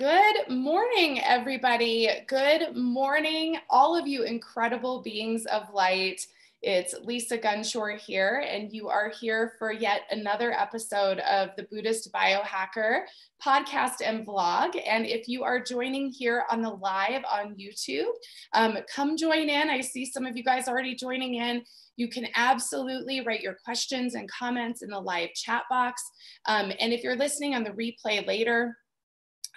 Good morning, everybody. Good morning, all of you incredible beings of light. It's Lisa Gunshore here, and you are here for yet another episode of the Buddhist Biohacker podcast and vlog. And if you are joining here on the live on YouTube, come join in. I see some of you guys already joining in. You can absolutely write your questions and comments in the live chat box. And if you're listening on the replay later,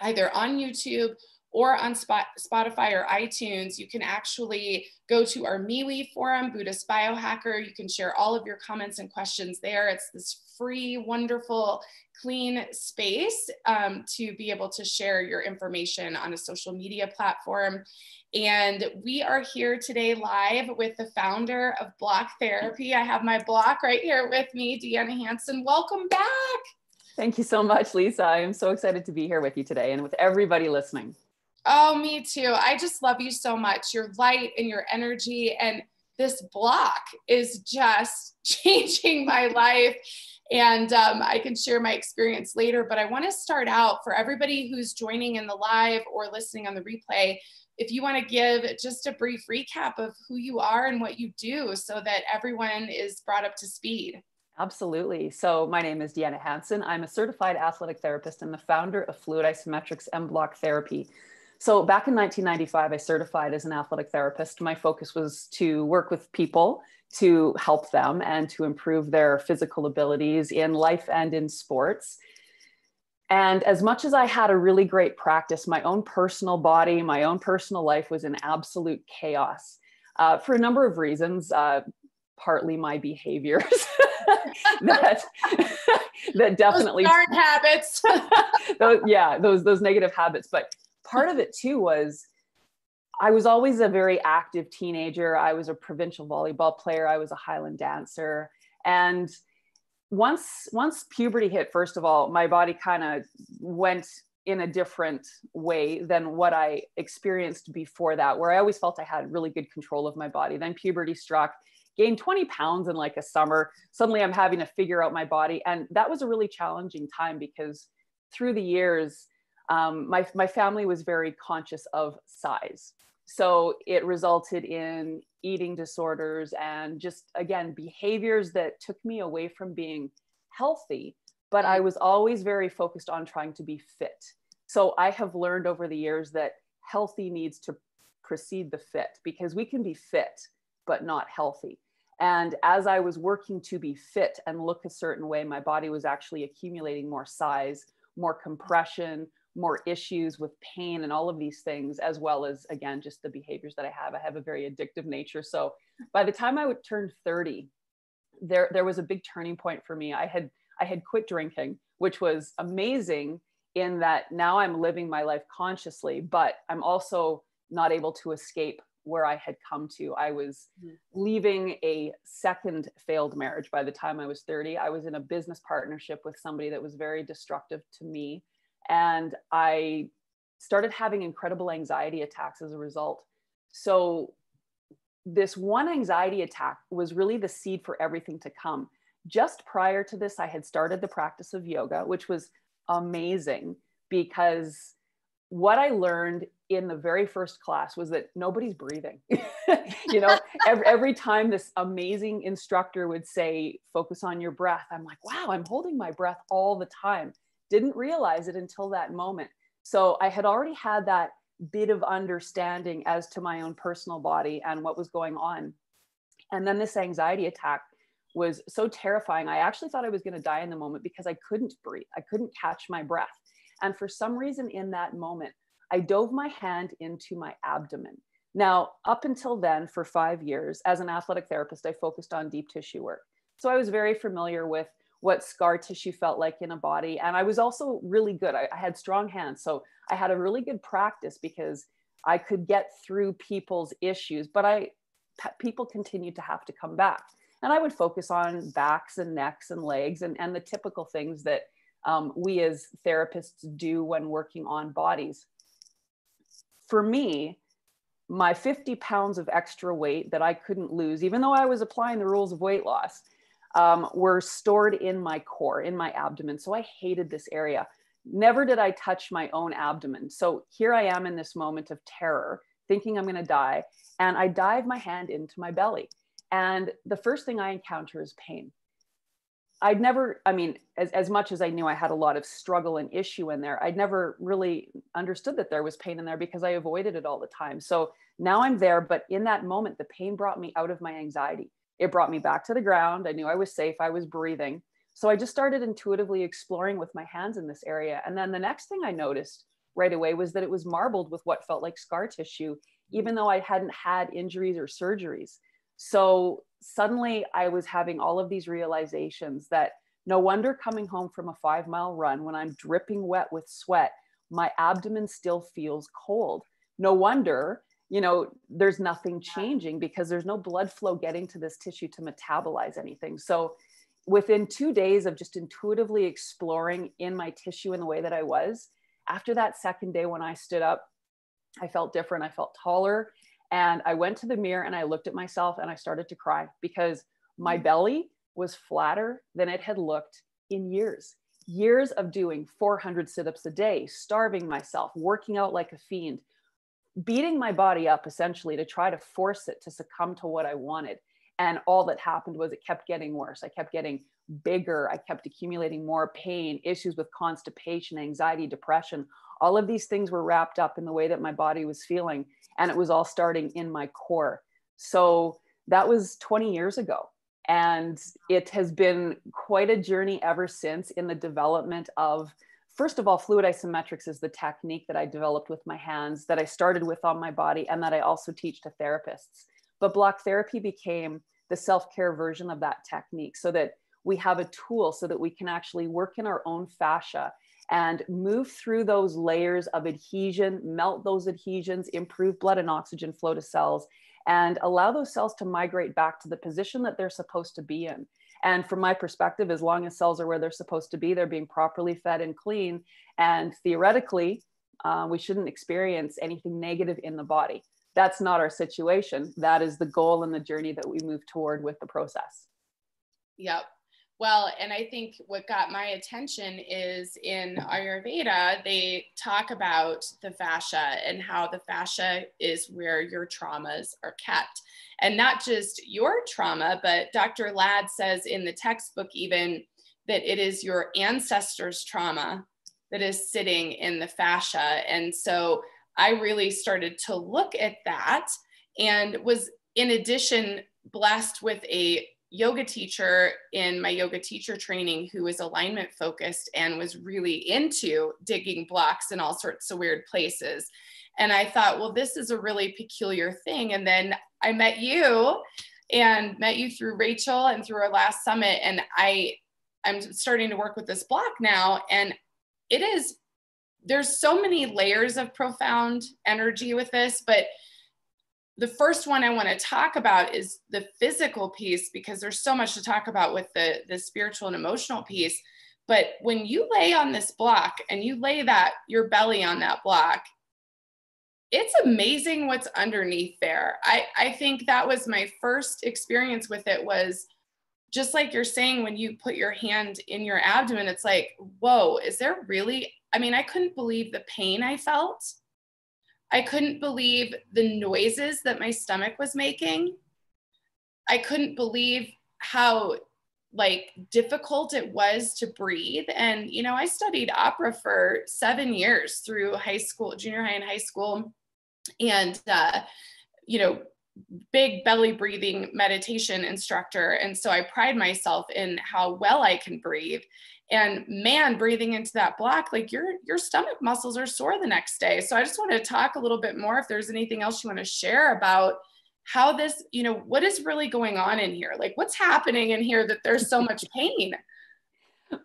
either on YouTube or on Spotify or iTunes, you can actually go to our MeWe forum, Buddhist Biohacker. You can share all of your comments and questions there. It's this free, wonderful, clean space to be able to share your information on a social media platform. And we are here today live with the founder of Block Therapy. I have my block right here with me, Deanna Hansen. Welcome back. Thank you so much, Lisa. I am so excited to be here with you today and with everybody listening. Oh, me too. I just love you so much. Your light and your energy, and this block is just changing my life. And I can share my experience later, but I want to start out for everybody who's joining in the live or listening on the replay. If you want to give just a brief recap of who you are and what you do so that everyone is brought up to speed. Absolutely. So my name is Deanna Hansen. I'm a certified athletic therapist and the founder of Fluid Isometrics and Block Therapy. So back in 1995, I certified as an athletic therapist. My focus was to work with people to help them and to improve their physical abilities in life and in sports. And as much as I had a really great practice, my own personal body, my own personal life was in absolute chaos for a number of reasons. Partly my behaviors that definitely those dark habits. those negative habits. But part of it too was I was always a very active teenager. I was a provincial volleyball player. I was a Highland dancer. And once puberty hit, first of all, my body kind of went in a different way than what I experienced before that, where I always felt I had really good control of my body. Then puberty struck. Gained 20 pounds in like a summer. Suddenly I'm having to figure out my body. And that was a really challenging time because through the years, my family was very conscious of size. So it resulted in eating disorders and just, again, behaviors that took me away from being healthy, but I was always very focused on trying to be fit. So I have learned over the years that healthy needs to precede the fit, because we can be fit, but not healthy. And as I was working to be fit and look a certain way, my body was actually accumulating more size, more compression, more issues with pain and all of these things, as well as, again, just the behaviors that I have. I have a very addictive nature. So by the time I would turn 30, there was a big turning point for me. I had quit drinking, which was amazing in that now I'm living my life consciously, but I'm also not able to escape where I had come to. I was leaving a second failed marriage by the time I was 30. I was in a business partnership with somebody that was very destructive to me. And I started having incredible anxiety attacks as a result. So this one anxiety attack was really the seed for everything to come. Just prior to this, I had started the practice of yoga, which was amazing because what I learned in the very first class was that nobody's breathing. Every time this amazing instructor would say, focus on your breath, I'm like, wow, I'm holding my breath all the time. Didn't realize it until that moment. So I had already had that bit of understanding as to my own personal body and what was going on. And then this anxiety attack was so terrifying. I actually thought I was going to die in the moment because I couldn't breathe. I couldn't catch my breath. And for some reason in that moment, I dove my hand into my abdomen. Now, up until then, for 5 years, as an athletic therapist, I focused on deep tissue work. So I was very familiar with what scar tissue felt like in a body. And I was also really good. I had strong hands. So I had a really good practice because I could get through people's issues, but people continued to have to come back. And I would focus on backs and necks and legs and the typical things that we as therapists do when working on bodies. For me, my 50 pounds of extra weight that I couldn't lose, even though I was applying the rules of weight loss, were stored in my core, in my abdomen. So I hated this area. never did I touch my own abdomen. So here I am in this moment of terror, thinking I'm going to die. And I dive my hand into my belly. And the first thing I encounter is pain. I'd never, I mean, as much as I knew I had a lot of struggle and issue in there, I'd never really understood that there was pain in there because I avoided it all the time. So now I'm there, but in that moment, the pain brought me out of my anxiety. It brought me back to the ground. I knew I was safe. I was breathing. So I just started intuitively exploring with my hands in this area. And then the next thing I noticed right away was that it was marbled with what felt like scar tissue, even though I hadn't had injuries or surgeries. So suddenly I was having all of these realizations that no wonder coming home from a 5-mile run when I'm dripping wet with sweat, my abdomen still feels cold. No wonder, you know, there's nothing changing because there's no blood flow getting to this tissue to metabolize anything. So within 2 days of just intuitively exploring in my tissue in the way that I was, after that second day when I stood up, I felt different. I felt taller. And I went to the mirror and I looked at myself and I started to cry because my belly was flatter than it had looked in years of doing 400 sit-ups a day, starving myself, working out like a fiend, beating my body up essentially to try to force it to succumb to what I wanted. And all that happened was it kept getting worse. I kept getting bigger. I kept accumulating more pain, issues with constipation, anxiety, depression. All of these things were wrapped up in the way that my body was feeling. And it was all starting in my core. So that was 20 years ago. And it has been quite a journey ever since in the development of, first of all, fluid isometrics is the technique that I developed with my hands, that I started with on my body, and that I also teach to therapists. But block therapy became the self-care version of that technique so that we have a tool so that we can actually work in our own fascia and move through those layers of adhesion, melt those adhesions, improve blood and oxygen flow to cells, and allow those cells to migrate back to the position that they're supposed to be in. And from my perspective, as long as cells are where they're supposed to be, they're being properly fed and clean. And theoretically, we shouldn't experience anything negative in the body. That's not our situation. That is the goal and the journey that we move toward with the process. Yep. Well, and I think what got my attention is in Ayurveda, they talk about the fascia and how the fascia is where your traumas are kept. And not just your trauma, but Dr. Ladd says in the textbook even that it is your ancestors' trauma that is sitting in the fascia. And so I really started to look at that and was, in addition, blessed with a yoga teacher in my yoga teacher training who was alignment focused and was really into digging blocks in all sorts of weird places. And I thought, well, this is a really peculiar thing. And then I met you through Rachel and through our last summit. And I'm starting to work with this block now. And there's so many layers of profound energy with this, but the first one I want to talk about is the physical piece, because there's so much to talk about with the spiritual and emotional piece. But when you lay on this block and you lay your belly on that block, it's amazing what's underneath there. I think that was my first experience with it, was just like you're saying, when you put your hand in your abdomen, it's like, whoa, is there really, I couldn't believe the pain I felt. I couldn't believe the noises that my stomach was making. I couldn't believe how difficult it was to breathe. And, I studied opera for 7 years through high school, junior high and high school. And, big belly breathing meditation instructor. And so I pride myself in how well I can breathe. And man, breathing into that block, your stomach muscles are sore the next day. So I just want to talk a little bit more, if there's anything else you want to share about how this, what is really going on in here? What's happening in here that there's so much pain?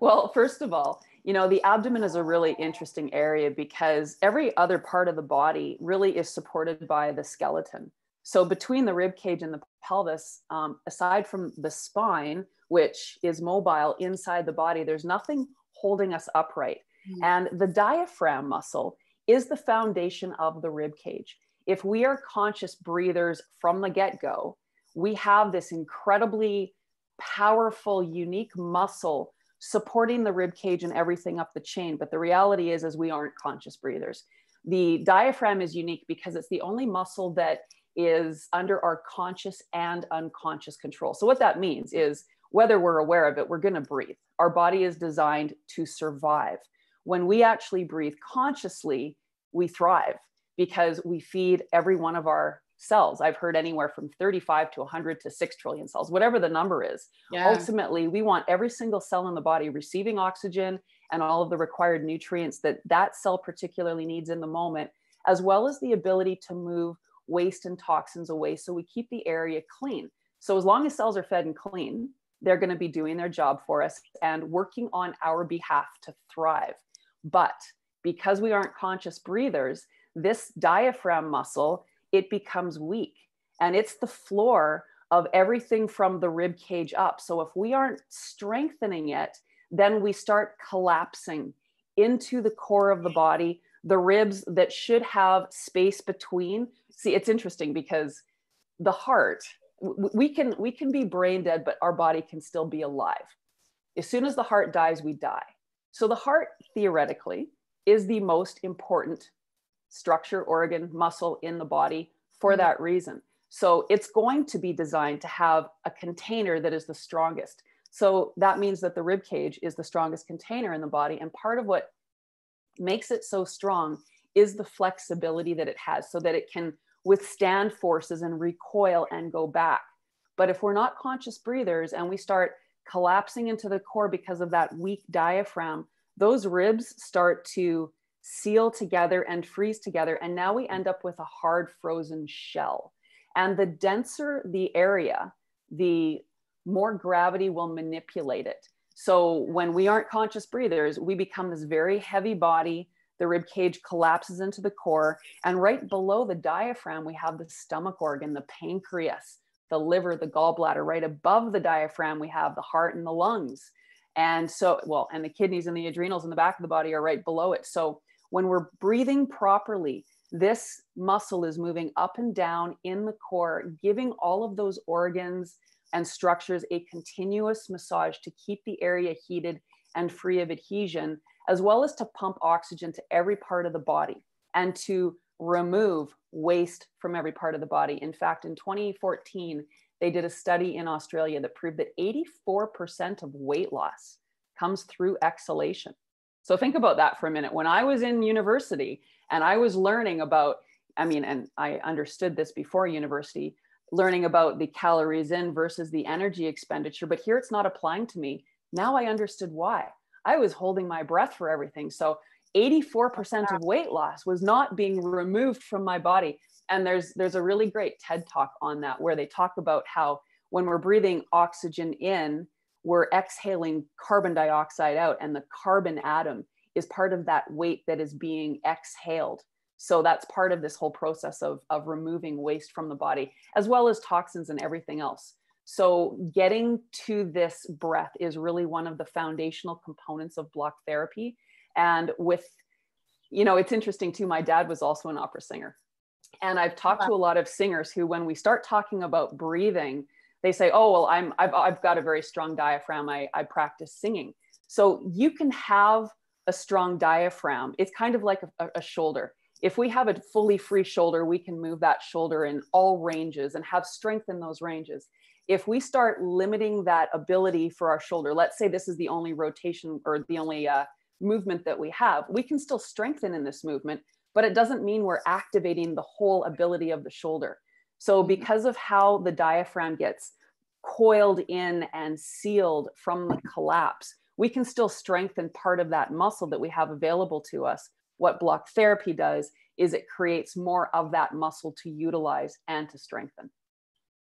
Well, first of all, the abdomen is a really interesting area because every other part of the body really is supported by the skeleton. So between the rib cage and the pelvis, aside from the spine, which is mobile inside the body, there's nothing holding us upright. Mm-hmm. And the diaphragm muscle is the foundation of the rib cage. If we are conscious breathers from the get-go, we have this incredibly powerful, unique muscle supporting the rib cage and everything up the chain. But the reality is we aren't conscious breathers. The diaphragm is unique because it's the only muscle that is under our conscious and unconscious control. So what that means is whether we're aware of it, we're going to breathe. Our body is designed to survive. When we actually breathe consciously, we thrive because we feed every one of our cells. I've heard anywhere from 35 to 100 to 6 trillion cells, whatever the number is. Yeah. Ultimately, we want every single cell in the body receiving oxygen and all of the required nutrients that that cell particularly needs in the moment, as well as the ability to move waste and toxins away so we keep the area clean. So as long as cells are fed and clean, they're going to be doing their job for us and working on our behalf to thrive. But because we aren't conscious breathers, this diaphragm muscle, it becomes weak, and it's the floor of everything from the rib cage up. So if we aren't strengthening it, then we start collapsing into the core of the body, the ribs that should have space between. See, it's interesting because the heart, we can be brain dead, but our body can still be alive. As soon as the heart dies, we die. So the heart, theoretically, is the most important structure, organ, muscle in the body for that reason. So it's going to be designed to have a container that is the strongest. So that means that the rib cage is the strongest container in the body. And part of what makes it so strong is the flexibility that it has so that it can withstand forces and recoil and go back. But if we're not conscious breathers and we start collapsing into the core because of that weak diaphragm, those ribs start to seal together and freeze together. And now we end up with a hard frozen shell. And the denser the area, the more gravity will manipulate it. So when we aren't conscious breathers, we become this very heavy body. The rib cage collapses into the core. And right below the diaphragm, we have the stomach organ, the pancreas, the liver, the gallbladder. Right above the diaphragm, we have the heart and the lungs. And so, well, and the kidneys and the adrenals in the back of the body are right below it. So when we're breathing properly, this muscle is moving up and down in the core, giving all of those organs and structures a continuous massage to keep the area heated and free of adhesion, as well as to pump oxygen to every part of the body and to remove waste from every part of the body. In fact, in 2014, they did a study in Australia that proved that 84% of weight loss comes through exhalation. So think about that for a minute. When I was in university and I was learning about, and I understood this before university, learning about the calories in versus the energy expenditure, but here it's not applying to me. Now I understood why. I was holding my breath for everything. So 84% of weight loss was not being removed from my body. And there's a really great TED talk on that, where they talk about how when we're breathing oxygen in, we're exhaling carbon dioxide out, and the carbon atom is part of that weight that is being exhaled. So that's part of this whole process of removing waste from the body, as well as toxins and everything else. So getting to this breath is really one of the foundational components of block therapy. And with, it's interesting too, my dad was also an opera singer. And I've talked to a lot of singers who, when we start talking about breathing, they say, oh, well, I've got a very strong diaphragm. I practice singing. So you can have a strong diaphragm. It's kind of like a shoulder. If we have a fully free shoulder, we can move that shoulder in all ranges and have strength in those ranges. If we start limiting that ability for our shoulder, let's say this is the only rotation or the only movement that we have, we can still strengthen in this movement, but it doesn't mean we're activating the whole ability of the shoulder. So because of how the diaphragm gets coiled in and sealed from the collapse, we can still strengthen part of that muscle that we have available to us. What block therapy does is it creates more of that muscle to utilize and to strengthen.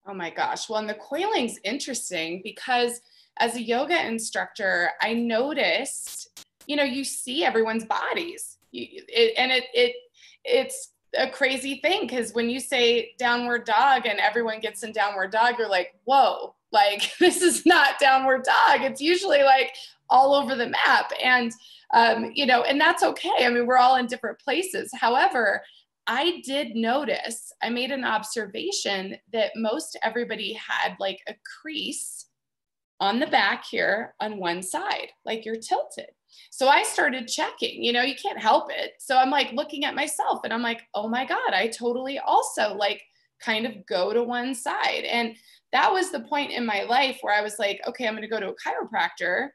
Oh my gosh. Well, and the coiling's interesting because as a yoga instructor, I noticed, you see everyone's bodies. It's a crazy thing, because when you say downward dog and everyone gets in downward dog, you're like, whoa, like this is not downward dog. It's usually like all over the map. And, and that's okay. We're all in different places. However, I did notice, I made an observation that most everybody had like a crease on the back here on one side, like you're tilted. So I started checking, you know, you can't help it. So I'm like looking at myself and I'm like, oh my God, I totally also like kind of go to one side. And that was the point in my life where I was like, okay, I'm going to go to a chiropractor,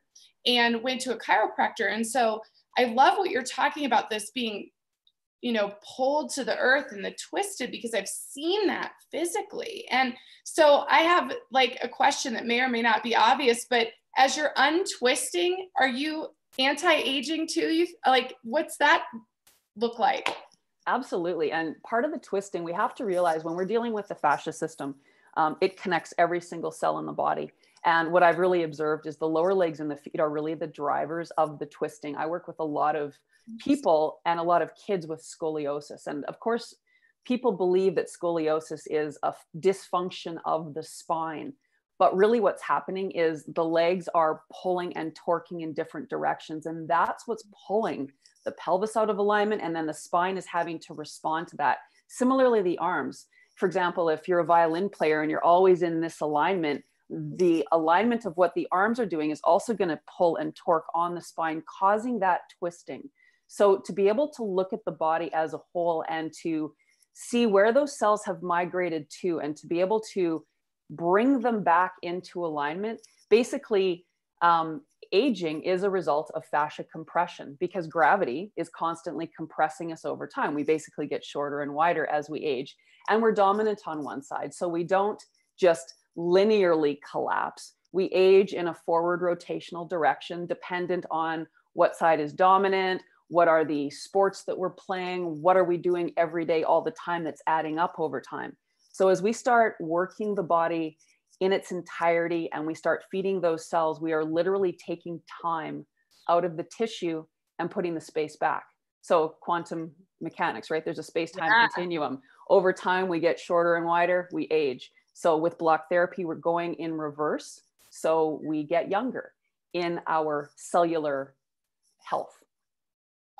and went to a chiropractor. And so I love what you're talking about, this being, you know, pulled to the earth and the twisted, because I've seen that physically. And so I have like a question that may or may not be obvious, but as you're untwisting, are you anti-aging too? You like, what's that look like? Absolutely. And part of the twisting, we have to realize when we're dealing with the fascia system, it connects every single cell in the body. And what I've really observed is the lower legs and the feet are really the drivers of the twisting. I work with a lot of people and a lot of kids with scoliosis. And of course, people believe that scoliosis is a dysfunction of the spine. But really what's happening is the legs are pulling and torquing in different directions. And that's what's pulling the pelvis out of alignment. And then the spine is having to respond to that. Similarly, the arms. For example, if you're a violin player and you're always in this alignment, the alignment of what the arms are doing is also going to pull and torque on the spine, causing that twisting. So to be able to look at the body as a whole and to see where those cells have migrated to, and to be able to bring them back into alignment, basically, aging is a result of fascia compression, because gravity is constantly compressing us over time. We basically get shorter and wider as we age, and we're dominant on one side. So we don't just linearly collapse. We age in a forward rotational direction, dependent on what side is dominant, what are the sports that we're playing, what are we doing every day, all the time, that's adding up over time. So as we start working the body in its entirety and we start feeding those cells, we are literally taking time out of the tissue and putting the space back. So quantum mechanics, right? There's a space-time continuum. Over time, we get shorter and wider, we age. So with block therapy, we're going in reverse. So we get younger in our cellular health.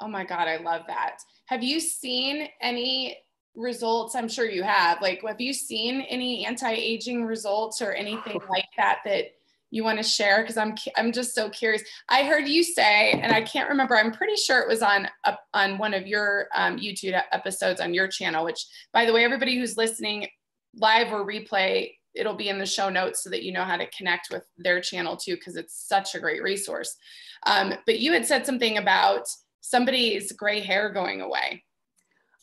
Oh my God, I love that. Have you seen any results? I'm sure you have. Like, have you seen any anti-aging results or anything like that that you want to share? Because I'm just so curious. I heard you say, and I can't remember, I'm pretty sure it was on one of your YouTube episodes on your channel, which, by the way, everybody who's listening live or replay, it'll be in the show notes so that you know how to connect with their channel too, because it's such a great resource. But you had said something about somebody's gray hair going away.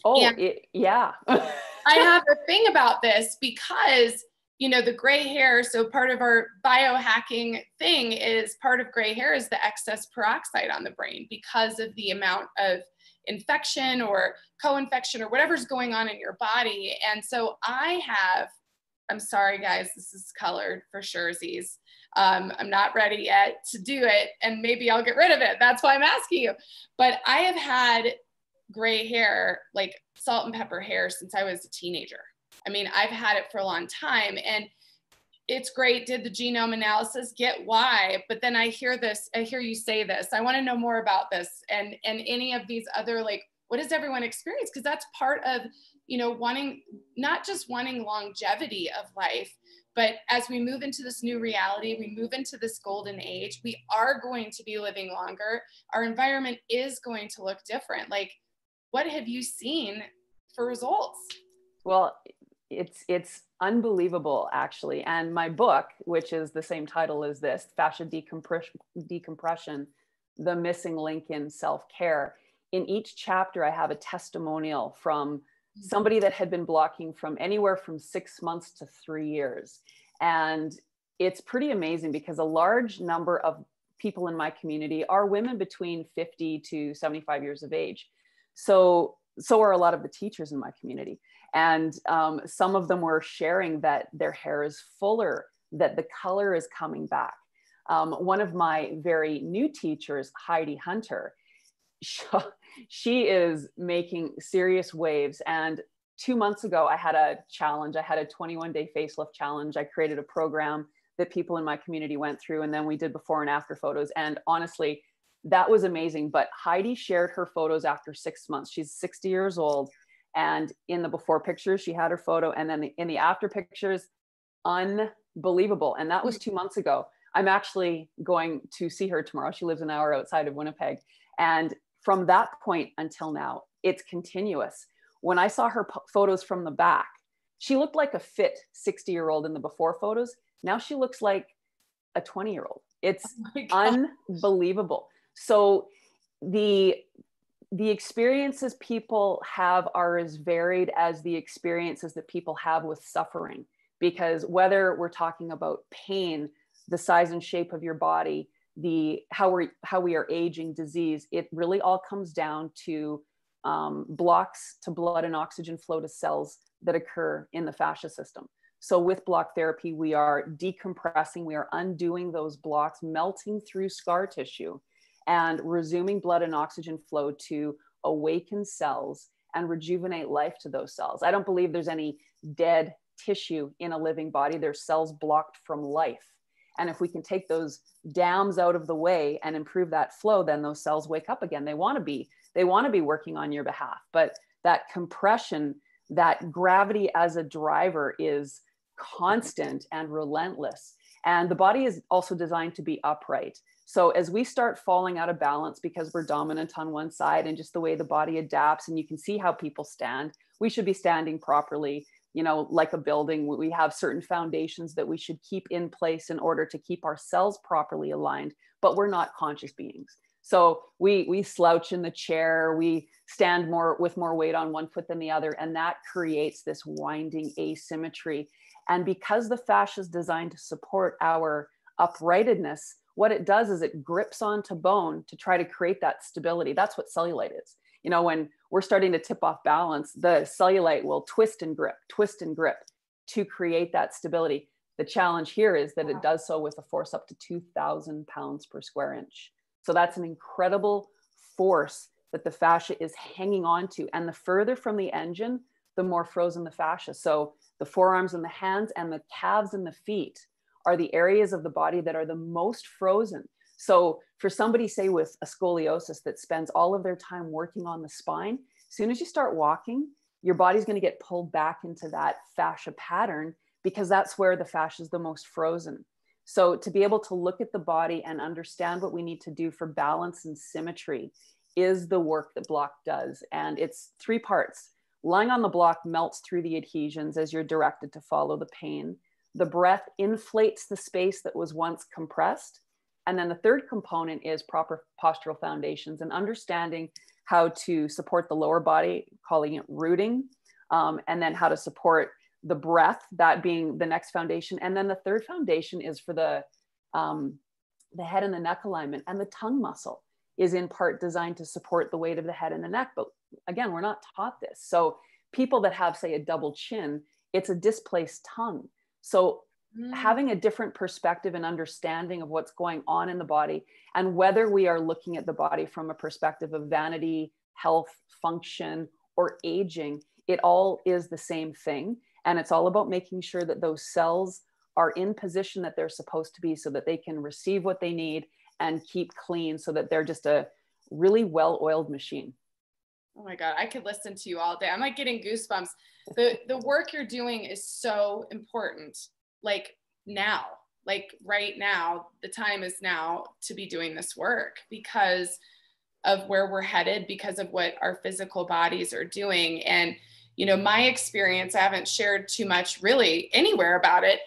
Oh, yeah. I have a thing about this because, you know, the gray hair, so part of our biohacking thing is, part of gray hair is the excess peroxide on the brain because of the amount of infection or co-infection or whatever's going on in your body. And so I'm sorry guys, this is colored for surezies. I'm not ready yet to do it, and maybe I'll get rid of it. That's why I'm asking you. But I have had gray hair, like salt and pepper hair, since I was a teenager. I mean, I've had it for a long time, and it's great. Did the genome analysis, get why, but then I hear you say this. I want to know more about this and any of these other, like, what does everyone experience? Because that's part of, you know, not just wanting longevity of life, but as we move into this new reality, we move into this golden age, we are going to be living longer. Our environment is going to look different. Like, what have you seen for results? Well, it's unbelievable, actually. And my book, which is the same title as this, Fascia Decompression, The Missing Link in Self-Care. In each chapter, I have a testimonial from somebody that had been blocking from anywhere from 6 months to 3 years. And it's pretty amazing because a large number of people in my community are women between 50 to 75 years of age. So are a lot of the teachers in my community. And some of them were sharing that their hair is fuller, that the color is coming back. One of my very new teachers, Heidi Hunter, she is making serious waves. And 2 months ago, I had a challenge. I had a 21-day facelift challenge. I created a program that people in my community went through, and then we did before and after photos. And honestly, that was amazing. But Heidi shared her photos after 6 months. She's 60 years old. And in the before pictures, she had her photo. And then in the after pictures, unbelievable. And that was 2 months ago. I'm actually going to see her tomorrow. She lives an hour outside of Winnipeg. And from that point until now, it's continuous. When I saw her photos from the back, she looked like a fit 60-year-old in the before photos. Now she looks like a 20-year-old. It's unbelievable. So the experiences people have are as varied as the experiences that people have with suffering, because whether we're talking about pain, the size and shape of your body, how we are aging, disease, it really all comes down to blocks to blood and oxygen flow to cells that occur in the fascia system. So with block therapy, we are decompressing, we are undoing those blocks, melting through scar tissue, and resuming blood and oxygen flow to awaken cells and rejuvenate life to those cells. I don't believe there's any dead tissue in a living body. There's cells blocked from life. And if we can take those dams out of the way and improve that flow, then those cells wake up again. They want to be working on your behalf. But that compression, that gravity as a driver is constant and relentless. And the body is also designed to be upright. So as we start falling out of balance because we're dominant on one side and just the way the body adapts, and you can see how people stand, we should be standing properly, like a building. We have certain foundations that we should keep in place in order to keep our cells properly aligned, but we're not conscious beings. So we slouch in the chair, we stand with more weight on one foot than the other, and that creates this winding asymmetry. And because the fascia is designed to support our uprightedness, what it does is it grips onto bone to try to create that stability. That's what cellulite is. When we're starting to tip off balance, the cellulite will twist and grip to create that stability. The challenge here is that it does so with a force up to 2,000 pounds per square inch. So that's an incredible force that the fascia is hanging on to. And the further from the engine, the more frozen the fascia. So the forearms and the hands and the calves and the feet are the areas of the body that are the most frozen. So for somebody, say, with a scoliosis that spends all of their time working on the spine, as soon as you start walking, your body's going to get pulled back into that fascia pattern, because that's where the fascia is the most frozen. So to be able to look at the body and understand what we need to do for balance and symmetry is the work that block does. And it's 3 parts. Lying on the block melts through the adhesions as you're directed to follow the pain. The breath inflates the space that was once compressed. And then the third component is proper postural foundations and understanding how to support the lower body, calling it rooting, and then how to support the breath, that being the next foundation. And then the third foundation is for the head and the neck alignment, and the tongue muscle is in part designed to support the weight of the head and the neck. But again, we're not taught this. So people that have, say, a double chin, it's a displaced tongue. So having a different perspective and understanding of what's going on in the body, and whether we are looking at the body from a perspective of vanity, health, function, or aging, it all is the same thing. And it's all about making sure that those cells are in position that they're supposed to be, so that they can receive what they need and keep clean, so that they're just a really well-oiled machine. Oh my God, I could listen to you all day. I'm like getting goosebumps. The work you're doing is so important. Like now, like right now, the time is now to be doing this work because of where we're headed, because of what our physical bodies are doing. And my experience, I haven't shared too much really anywhere about it,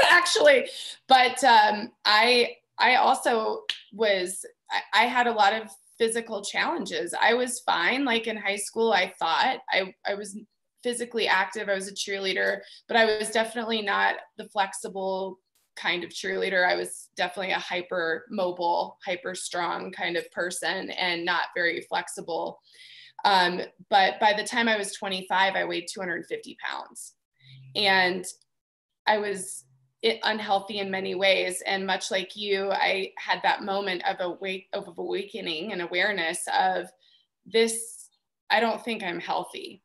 actually, but I also I had a lot of physical challenges. I was fine. Like in high school, I thought I was physically active. I was a cheerleader, but I was definitely not the flexible kind of cheerleader. I was definitely a hyper mobile, hyper strong kind of person and not very flexible. But by the time I was 25, I weighed 250 pounds and I was unhealthy in many ways. And much like you, I had that moment of awakening and awareness of this. I don't think I'm healthy.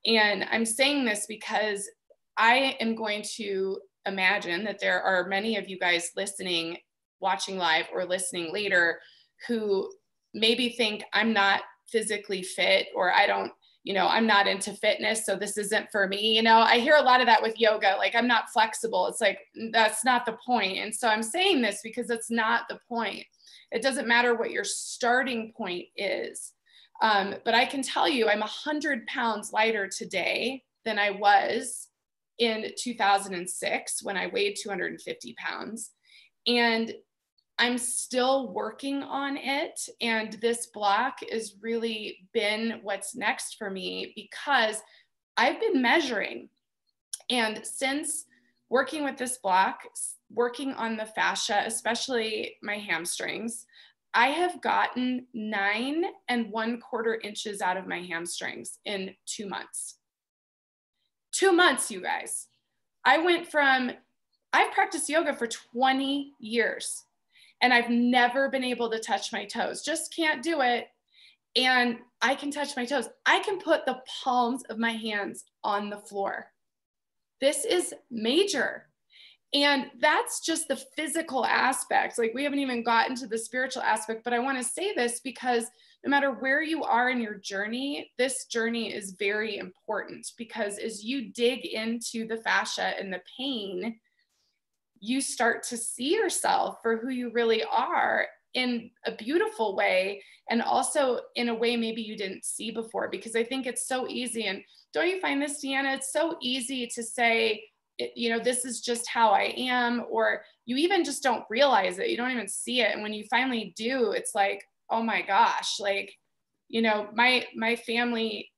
And I'm saying this because I am going to imagine that there are many of you guys listening, watching live or listening later, who maybe think I'm not physically fit, or I don't, I'm not into fitness, so this isn't for me. I hear a lot of that with yoga, like I'm not flexible. It's like, that's not the point. And so I'm saying this because it's not the point. It doesn't matter what your starting point is. But I can tell you, I'm 100 pounds lighter today than I was in 2006 when I weighed 250 pounds. And I'm still working on it. And this block has really been what's next for me because I've been measuring. And since working with this block, working on the fascia, especially my hamstrings, I have gotten 9 1/4 inches out of my hamstrings in 2 months. 2 months, you guys. I've practiced yoga for 20 years. And I've never been able to touch my toes, just can't do it. And I can touch my toes. I can put the palms of my hands on the floor. This is major. And that's just the physical aspect. Like we haven't even gotten to the spiritual aspect, but I want to say this because no matter where you are in your journey, this journey is very important because as you dig into the fascia and the pain, you start to see yourself for who you really are in a beautiful way. And also in a way maybe you didn't see before, because I think it's so easy. And don't you find this, Deanna? It's so easy to say, this is just how I am, or you even just don't realize it. You don't even see it. And when you finally do, it's like, oh my gosh, like, my family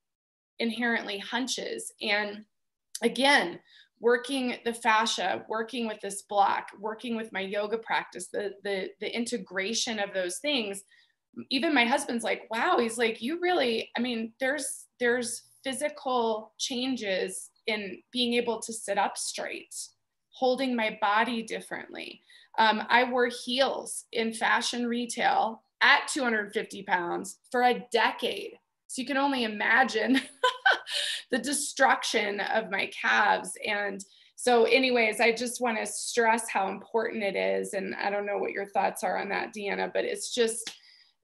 inherently hunches. And again, working the fascia, working with this block, working with my yoga practice, the integration of those things. Even my husband's like, wow, he's like, you really, there's physical changes in being able to sit up straight, holding my body differently. I wore heels in fashion retail at 250 pounds for a decade. So you can only imagine the destruction of my calves. And so anyways, I just want to stress how important it is. And I don't know what your thoughts are on that, Deanna, but it's just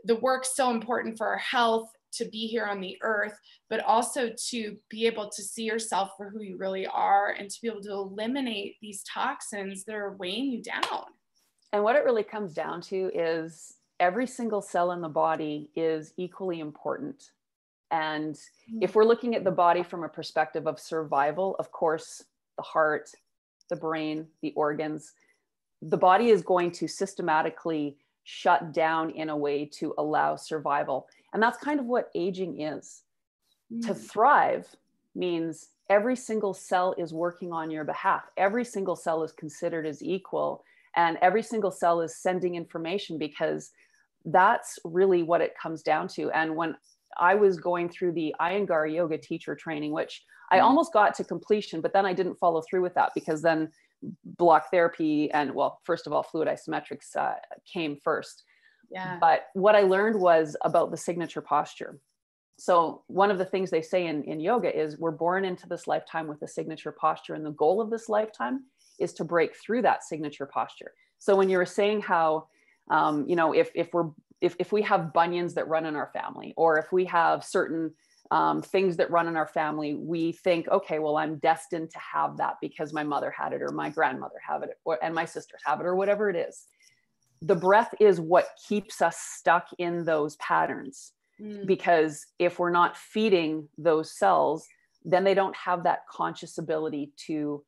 the work's so important for our health, to be here on the earth, but also to be able to see yourself for who you really are and to be able to eliminate these toxins that are weighing you down. And what it really comes down to is every single cell in the body is equally important. And if we're looking at the body from a perspective of survival, of course, the heart, the brain, the organs, the body is going to systematically shut down in a way to allow survival. And that's kind of what aging is. To thrive means every single cell is working on your behalf. Every single cell is considered as equal, and every single cell is sending information, because that's really what it comes down to. And when I was going through the Iyengar yoga teacher training, which I almost got to completion, but then I didn't follow through with that, because then block therapy and, well, first of all, fluid isometrics came first. Yeah. But what I learned was about the signature posture. So one of the things they say in yoga is we're born into this lifetime with a signature posture. And the goal of this lifetime is to break through that signature posture. So when you were saying how, if we have bunions that run in our family, or if we have certain things that run in our family, we think, okay, well, I'm destined to have that because my mother had it, or my grandmother have it, and my sisters have it, or whatever it is. The breath is what keeps us stuck in those patterns. Because if we're not feeding those cells, then they don't have that conscious ability to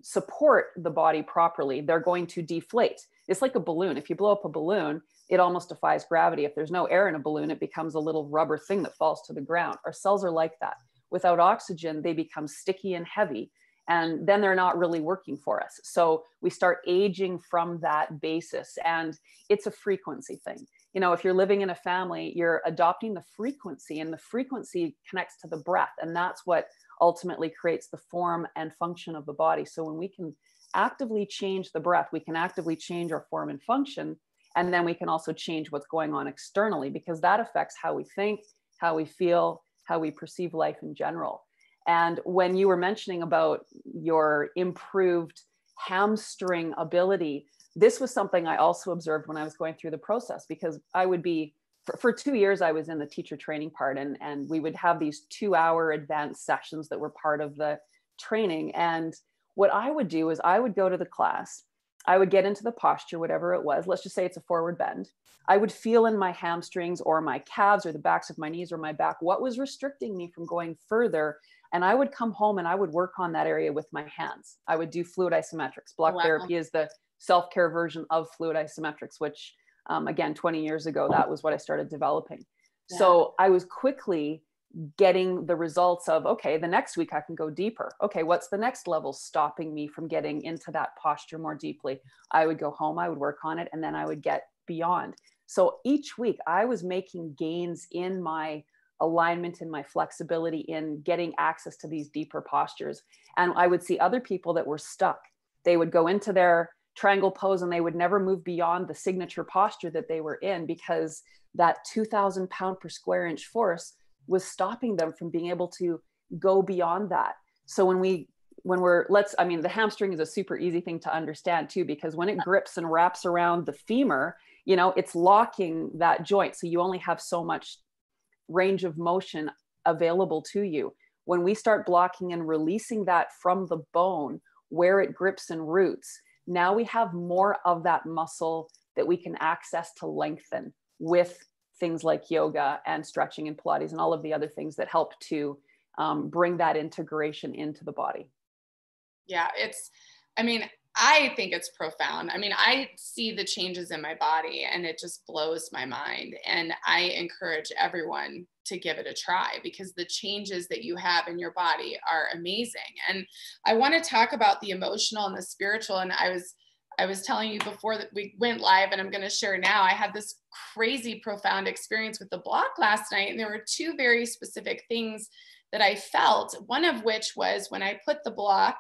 support the body properly. They're going to deflate. It's like a balloon. If you blow up a balloon, it almost defies gravity. If there's no air in a balloon, it becomes a little rubber thing that falls to the ground. Our cells are like that. Without oxygen, they become sticky and heavy, and then they're not really working for us. So we start aging from that basis, and it's a frequency thing. If you're living in a family, you're adopting the frequency, and the frequency connects to the breath. And that's what ultimately creates the form and function of the body. So when we can actively change the breath, we can actively change our form and function. And then we can also change what's going on externally, because that affects how we think, how we feel, how we perceive life in general. And when you were mentioning about your improved hamstring ability, this was something I also observed when I was going through the process, because I would be for 2 years, I was in the teacher training part, and we would have these 2-hour advanced sessions that were part of the training. And what I would do is I would go to the class, I would get into the posture, whatever it was. Let's just say it's a forward bend. I would feel in my hamstrings or my calves or the backs of my knees or my back what was restricting me from going further. And I would come home and I would work on that area with my hands. I would do fluid isometrics. Block therapy is the self-care version of fluid isometrics, which again, 20 years ago, that was what I started developing. Yeah. So I was quickly getting the results of, okay, the next week I can go deeper. Okay, what's the next level stopping me from getting into that posture more deeply? I would go home, I would work on it, and then I would get beyond. So each week I was making gains in my alignment and my flexibility in getting access to these deeper postures. And I would see other people that were stuck. They would go into their triangle pose and they would never move beyond the signature posture that they were in, because that 2,000 pound per square inch force was stopping them from being able to go beyond that. So the hamstring is a super easy thing to understand too, because when it grips and wraps around the femur, it's locking that joint. So you only have so much range of motion available to you. When we start blocking and releasing that from the bone where it grips and roots, now we have more of that muscle that we can access to lengthen with things like yoga and stretching and Pilates and all of the other things that help to bring that integration into the body. Yeah, I think it's profound. I see the changes in my body and it just blows my mind. And I encourage everyone to give it a try, because the changes that you have in your body are amazing. And I want to talk about the emotional and the spiritual. And I was telling you before that we went live, and I'm going to share now, I had this crazy profound experience with the block last night. And there were two very specific things that I felt, one of which was when I put the block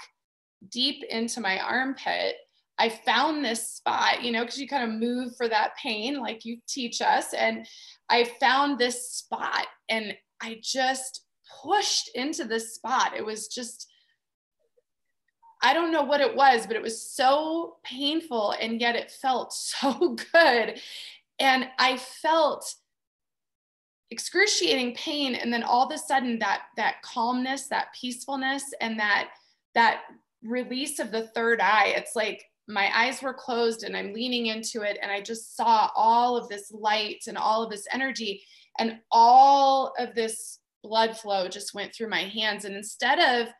deep into my armpit, I found this spot, because you kind of move for that pain, like you teach us. And I found this spot and I just pushed into this spot. It was just, I don't know what it was, but it was so painful, and yet it felt so good. And I felt excruciating pain. And then all of a sudden that calmness, that peacefulness, and that release of the third eye. It's like my eyes were closed and I'm leaning into it. And I just saw all of this light and all of this energy, and all of this blood flow just went through my hands. And instead of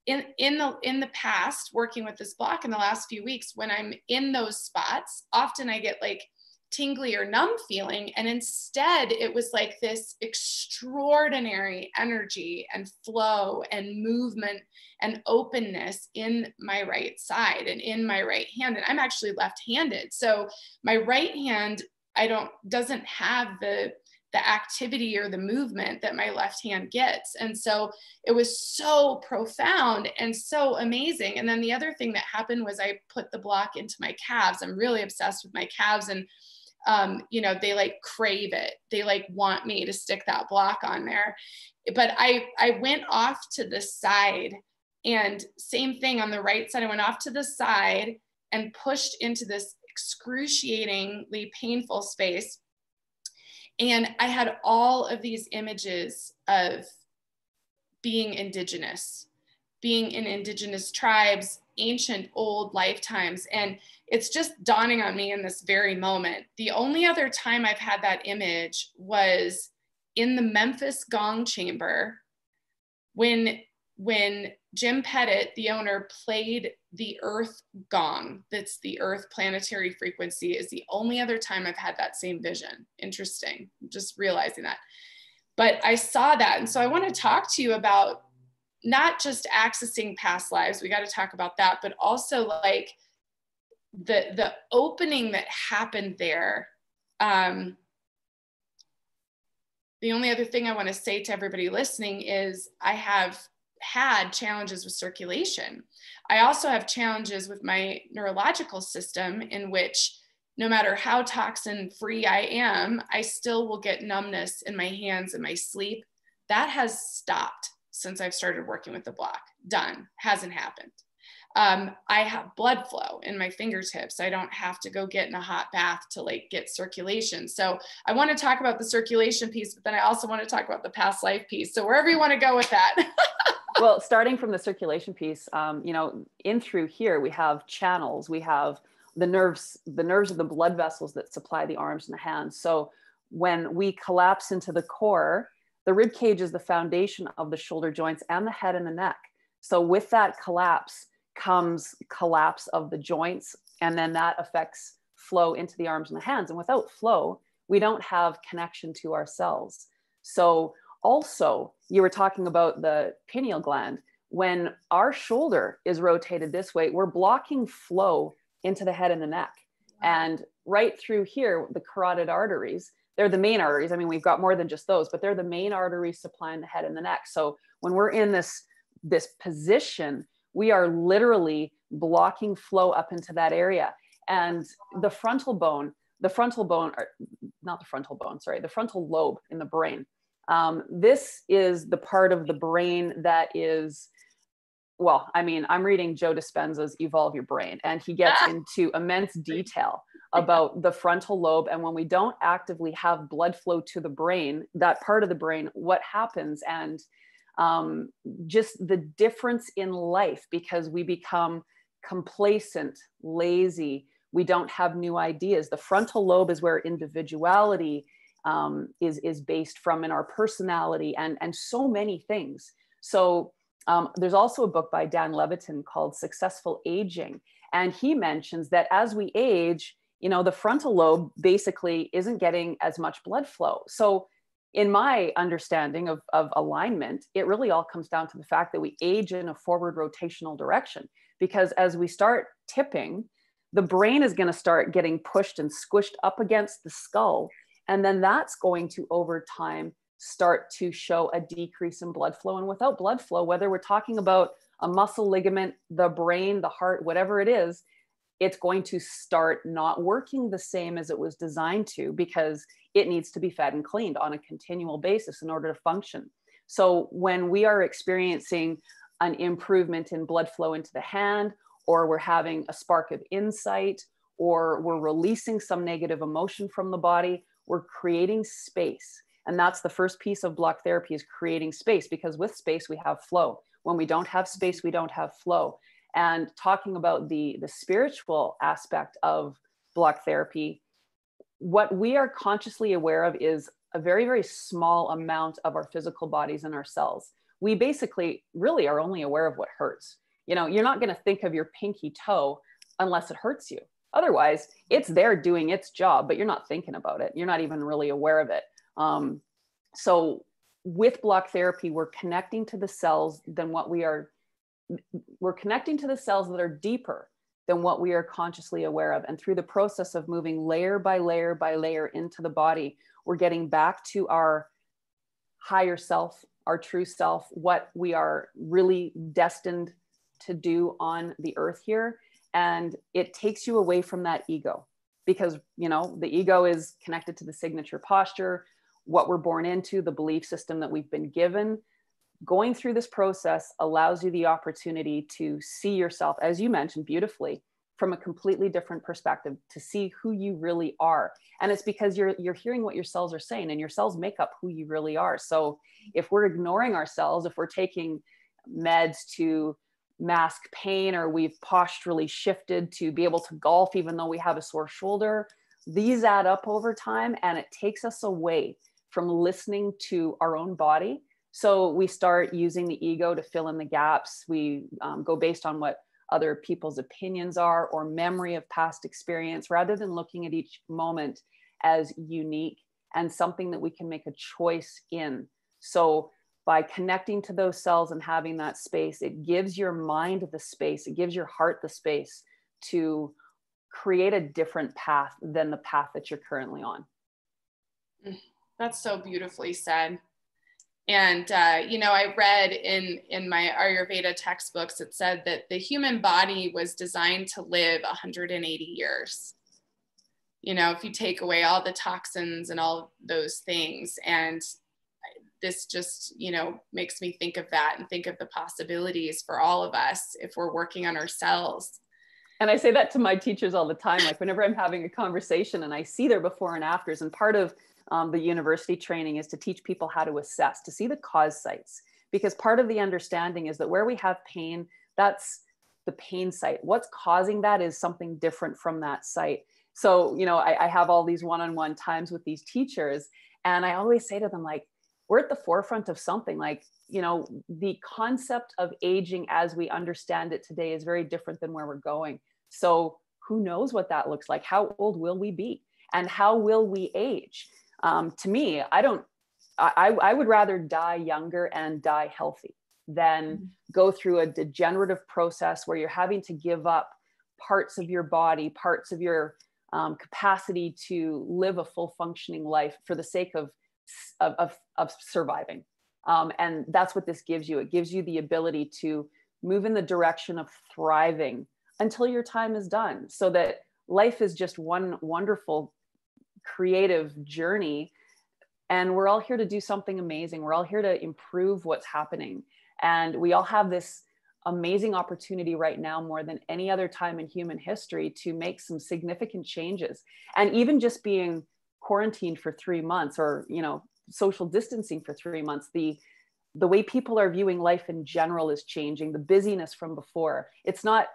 in the past, working with this block in the last few weeks, when I'm in those spots, often I get like tingly or numb feeling. And instead it was like this extraordinary energy and flow and movement and openness in my right side and in my right hand. And I'm actually left-handed. So my right hand, doesn't have the activity or the movement that my left hand gets. And so it was so profound and so amazing. And then the other thing that happened was I put the block into my calves. I'm really obsessed with my calves, and they like crave it. They like want me to stick that block on there. But I went off to the side, and same thing on the right side. I went off to the side and pushed into this excruciatingly painful space. And I had all of these images of being indigenous, being in indigenous tribes, ancient old lifetimes. And it's just dawning on me in this very moment. The only other time I've had that image was in the Memphis Gong Chamber when Jim Pettit, the owner, played the Earth gong. That's the Earth planetary frequency, is the only other time I've had that same vision. Interesting. I'm just realizing that. But I saw that. And so I want to talk to you about not just accessing past lives. We got to talk about that, but also like the opening that happened there. The only other thing I want to say to everybody listening is I have had challenges with circulation. I also have challenges with my neurological system, in which no matter how toxin free I am, I still will get numbness in my hands and my sleep. That has stopped since I've started working with the block. Done. Hasn't happened. I have blood flow in my fingertips. I don't have to go get in a hot bath to like get circulation. So I want to talk about the circulation piece, but then I also want to talk about the past life piece. So wherever you want to go with that. Well, starting from the circulation piece, you know, in through here, we have channels, we have the nerves of the blood vessels that supply the arms and the hands. So when we collapse into the core, the rib cage is the foundation of the shoulder joints and the head and the neck. So with that collapse comes collapse of the joints, and then that affects flow into the arms and the hands. And without flow, we don't have connection to ourselves. So also, you were talking about the pineal gland. When our shoulder is rotated this way, we're blocking flow into the head and the neck. And right through here, the carotid arteries, they're the main arteries. I mean, we've got more than just those, but they're the main arteries supplying the head and the neck. So when we're in this position, we are literally blocking flow up into that area. And the frontal lobe in the brain. This is the part of the brain that is, well, I mean, I'm reading Joe Dispenza's Evolve Your Brain, and he gets into immense detail about the frontal lobe. And when we don't actively have blood flow to the brain, that part of the brain, what happens, and just the difference in life, because we become complacent, lazy, we don't have new ideas. The frontal lobe is where individuality is based from, in our personality, and so many things. So there's also a book by Dan Levitin called Successful Aging. And he mentions that as we age, you know, the frontal lobe basically isn't getting as much blood flow. So in my understanding of alignment, it really all comes down to the fact that we age in a forward rotational direction, because as we start tipping, the brain is going to start getting pushed and squished up against the skull. And then that's going to, over time, start to show a decrease in blood flow. And without blood flow, whether we're talking about a muscle, ligament, the brain, the heart, whatever it is, it's going to start not working the same as it was designed to, because it needs to be fed and cleaned on a continual basis in order to function. So when we are experiencing an improvement in blood flow into the hand, or we're having a spark of insight, or we're releasing some negative emotion from the body, we're creating space. And that's the first piece of block therapy, is creating space, because with space, we have flow. When we don't have space, we don't have flow. And talking about the spiritual aspect of block therapy, what we are consciously aware of is a very, very small amount of our physical bodies and our cells. We basically really are only aware of what hurts. You know, you're not going to think of your pinky toe unless it hurts you. Otherwise, it's there doing its job, but you're not thinking about it. You're not even really aware of it. So with block therapy, we're connecting to the cells we're connecting to the cells that are deeper than what we are consciously aware of. And through the process of moving layer by layer by layer into the body, we're getting back to our higher self, our true self, what we are really destined to do on the earth here. And it takes you away from that ego, because, you know, the ego is connected to the signature posture, what we're born into, the belief system that we've been given. Going through this process allows you the opportunity to see yourself, as you mentioned beautifully, from a completely different perspective, to see who you really are. And it's because you're hearing what your cells are saying, and your cells make up who you really are. So if we're ignoring ourselves, if we're taking meds to mask pain, or we've posturally shifted to be able to golf even though we have a sore shoulder, these add up over time, and it takes us away from listening to our own body. So we start using the ego to fill in the gaps. We go based on what other people's opinions are, or memory of past experience, rather than looking at each moment as unique and something that we can make a choice in. So by connecting to those cells and having that space, it gives your mind the space, it gives your heart the space to create a different path than the path that you're currently on. That's so beautifully said. And, you know, I read in my Ayurveda textbooks, it said that the human body was designed to live 180 years. You know, if you take away all the toxins and all those things, and this just, you know, makes me think of that and think of the possibilities for all of us if we're working on ourselves. And I say that to my teachers all the time, like whenever I'm having a conversation and I see their before and afters, and part of the university training is to teach people how to assess, to see the cause sites, because part of the understanding is that where we have pain, that's the pain site. What's causing that is something different from that site. So, you know, I have all these one-on-one times with these teachers, and I always say to them, like, we're at the forefront of something. Like, you know, the concept of aging as we understand it today is very different than where we're going. So who knows what that looks like? How old will we be? And how will we age? To me, I would rather die younger and die healthy than go through a degenerative process where you're having to give up parts of your body, parts of your capacity to live a full functioning life for the sake of surviving. And that's what this gives you. It gives you the ability to move in the direction of thriving until your time is done, so that life is just one wonderful creative journey. And we're all here to do something amazing. We're all here to improve what's happening. And we all have this amazing opportunity right now, more than any other time in human history, to make some significant changes. And even just being quarantined for 3 months, or, you know, social distancing for 3 months, the way people are viewing life in general is changing. The busyness from before, it's not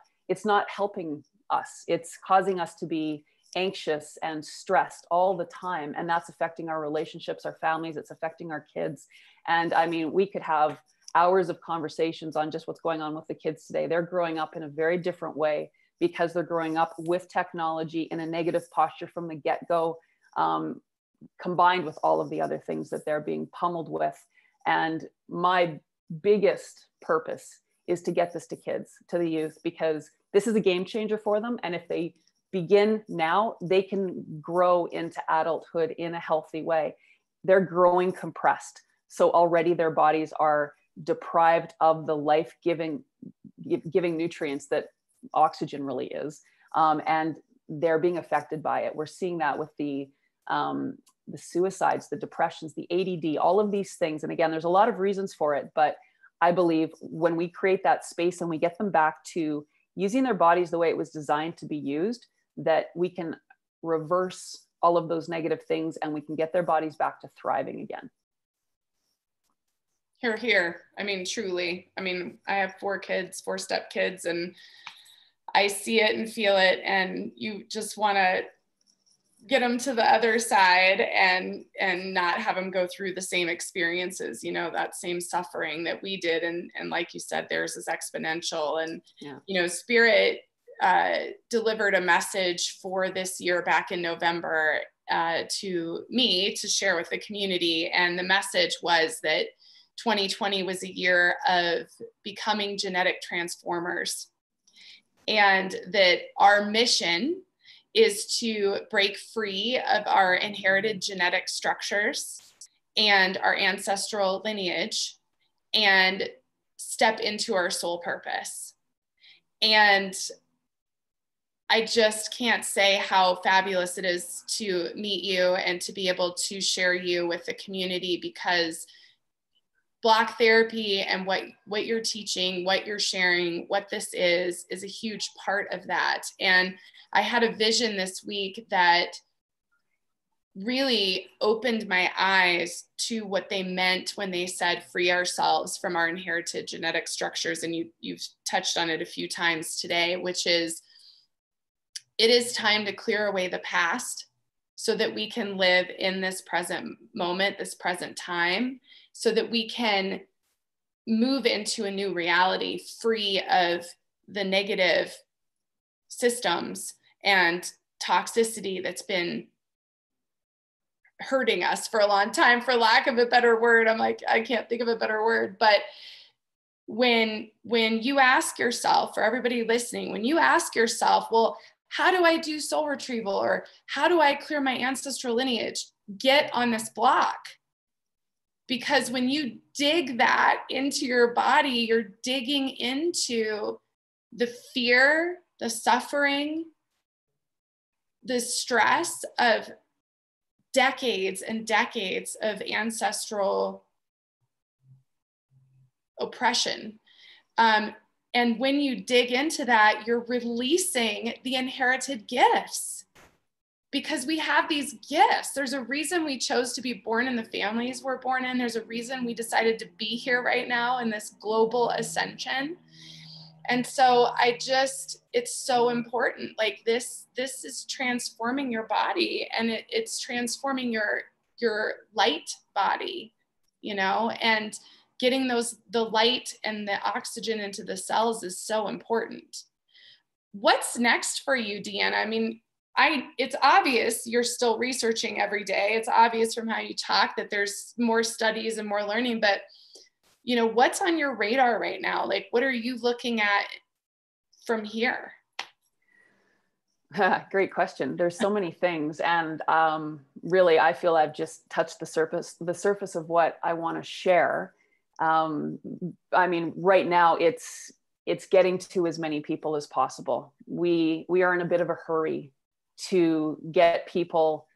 helping us. It's causing us to be anxious and stressed all the time. And that's affecting our relationships, our families, it's affecting our kids. And I mean, we could have hours of conversations on just what's going on with the kids today. They're growing up in a very different way because they're growing up with technology in a negative posture from the get-go, combined with all of the other things that they're being pummeled with. And my biggest purpose is to get this to kids, to the youth, because this is a game changer for them. And if they begin now, they can grow into adulthood in a healthy way. They're growing compressed. So already their bodies are deprived of the life-giving nutrients that oxygen really is. And they're being affected by it. We're seeing that with the suicides, the depressions, the ADD, all of these things. And again, there's a lot of reasons for it, but I believe when we create that space and we get them back to using their bodies the way it was designed to be used, that we can reverse all of those negative things and we can get their bodies back to thriving again. Hear, hear. I mean, truly. I mean, I have 4 kids, 4 step kids, and I see it and feel it. And you just want to get them to the other side and not have them go through the same experiences, you know, that same suffering that we did. And like you said, theirs is exponential. And, you know, Spirit delivered a message for this year back in November to me to share with the community. And the message was that 2020 was a year of becoming genetic transformers, and that our mission is to break free of our inherited genetic structures and our ancestral lineage and step into our soul purpose. And I just can't say how fabulous it is to meet you and to be able to share you with the community, because block therapy and what you're teaching, what you're sharing, what this is a huge part of that. And I had a vision this week that really opened my eyes to what they meant when they said free ourselves from our inherited genetic structures. And you've touched on it a few times today, which is, it is time to clear away the past so that we can live in this present moment, this present time, so that we can move into a new reality free of the negative systems and toxicity that's been hurting us for a long time, for lack of a better word. I'm like, I can't think of a better word. But when you ask yourself, for everybody listening, when you ask yourself, well, how do I do soul retrieval? Or how do I clear my ancestral lineage? Get on this block. Because when you dig that into your body, you're digging into the fear, the suffering, the stress of decades and decades of ancestral oppression. And when you dig into that, you're releasing the inherited gifts, because we have these gifts. There's a reason we chose to be born in the families we're born in. There's a reason we decided to be here right now in this global ascension. And so it's so important. Like this is transforming your body, and it's transforming your light body, you know, and getting the light and the oxygen into the cells is so important. What's next for you, Deanna? I mean, it's obvious you're still researching every day. It's obvious from how you talk that there's more studies and more learning, but you know, what's on your radar right now? Like, what are you looking at from here? Great question. There's so many things. And really, I feel I've just touched the surface of what I want to share. I mean, right now it's getting to as many people as possible. We are in a bit of a hurry to get people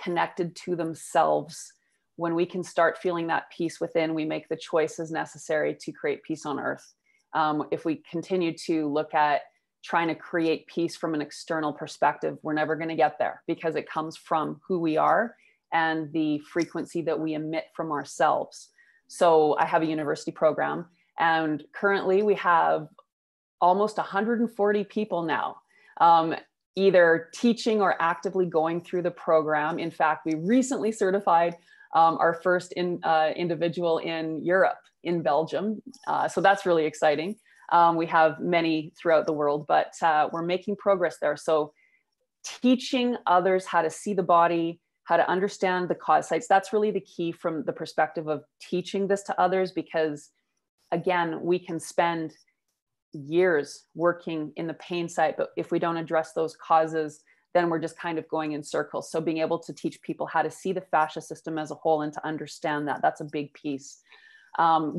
connected to themselves. When we can start feeling that peace within, we make the choices necessary to create peace on earth. If we continue to look at trying to create peace from an external perspective, we're never going to get there, because it comes from who we are and the frequency that we emit from ourselves. So I have a university program, and currently we have almost 140 people now, either teaching or actively going through the program. In fact, we recently certified our first individual in Europe, in Belgium. So that's really exciting. We have many throughout the world, but we're making progress there. So teaching others how to see the body, how to understand the cause sites, that's really the key from the perspective of teaching this to others, because again, we can spend years working in the pain site, but if we don't address those causes, then we're just kind of going in circles. So being able to teach people how to see the fascia system as a whole and to understand that, that's a big piece.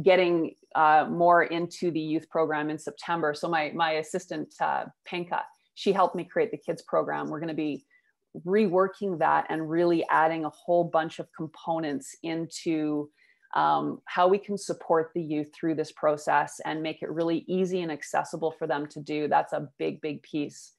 Getting more into the youth program in September. So my assistant, Penka, she helped me create the kids program. We're going to be reworking that and really adding a whole bunch of components into how we can support the youth through this process and make it really easy and accessible for them to do. That's a big, big piece.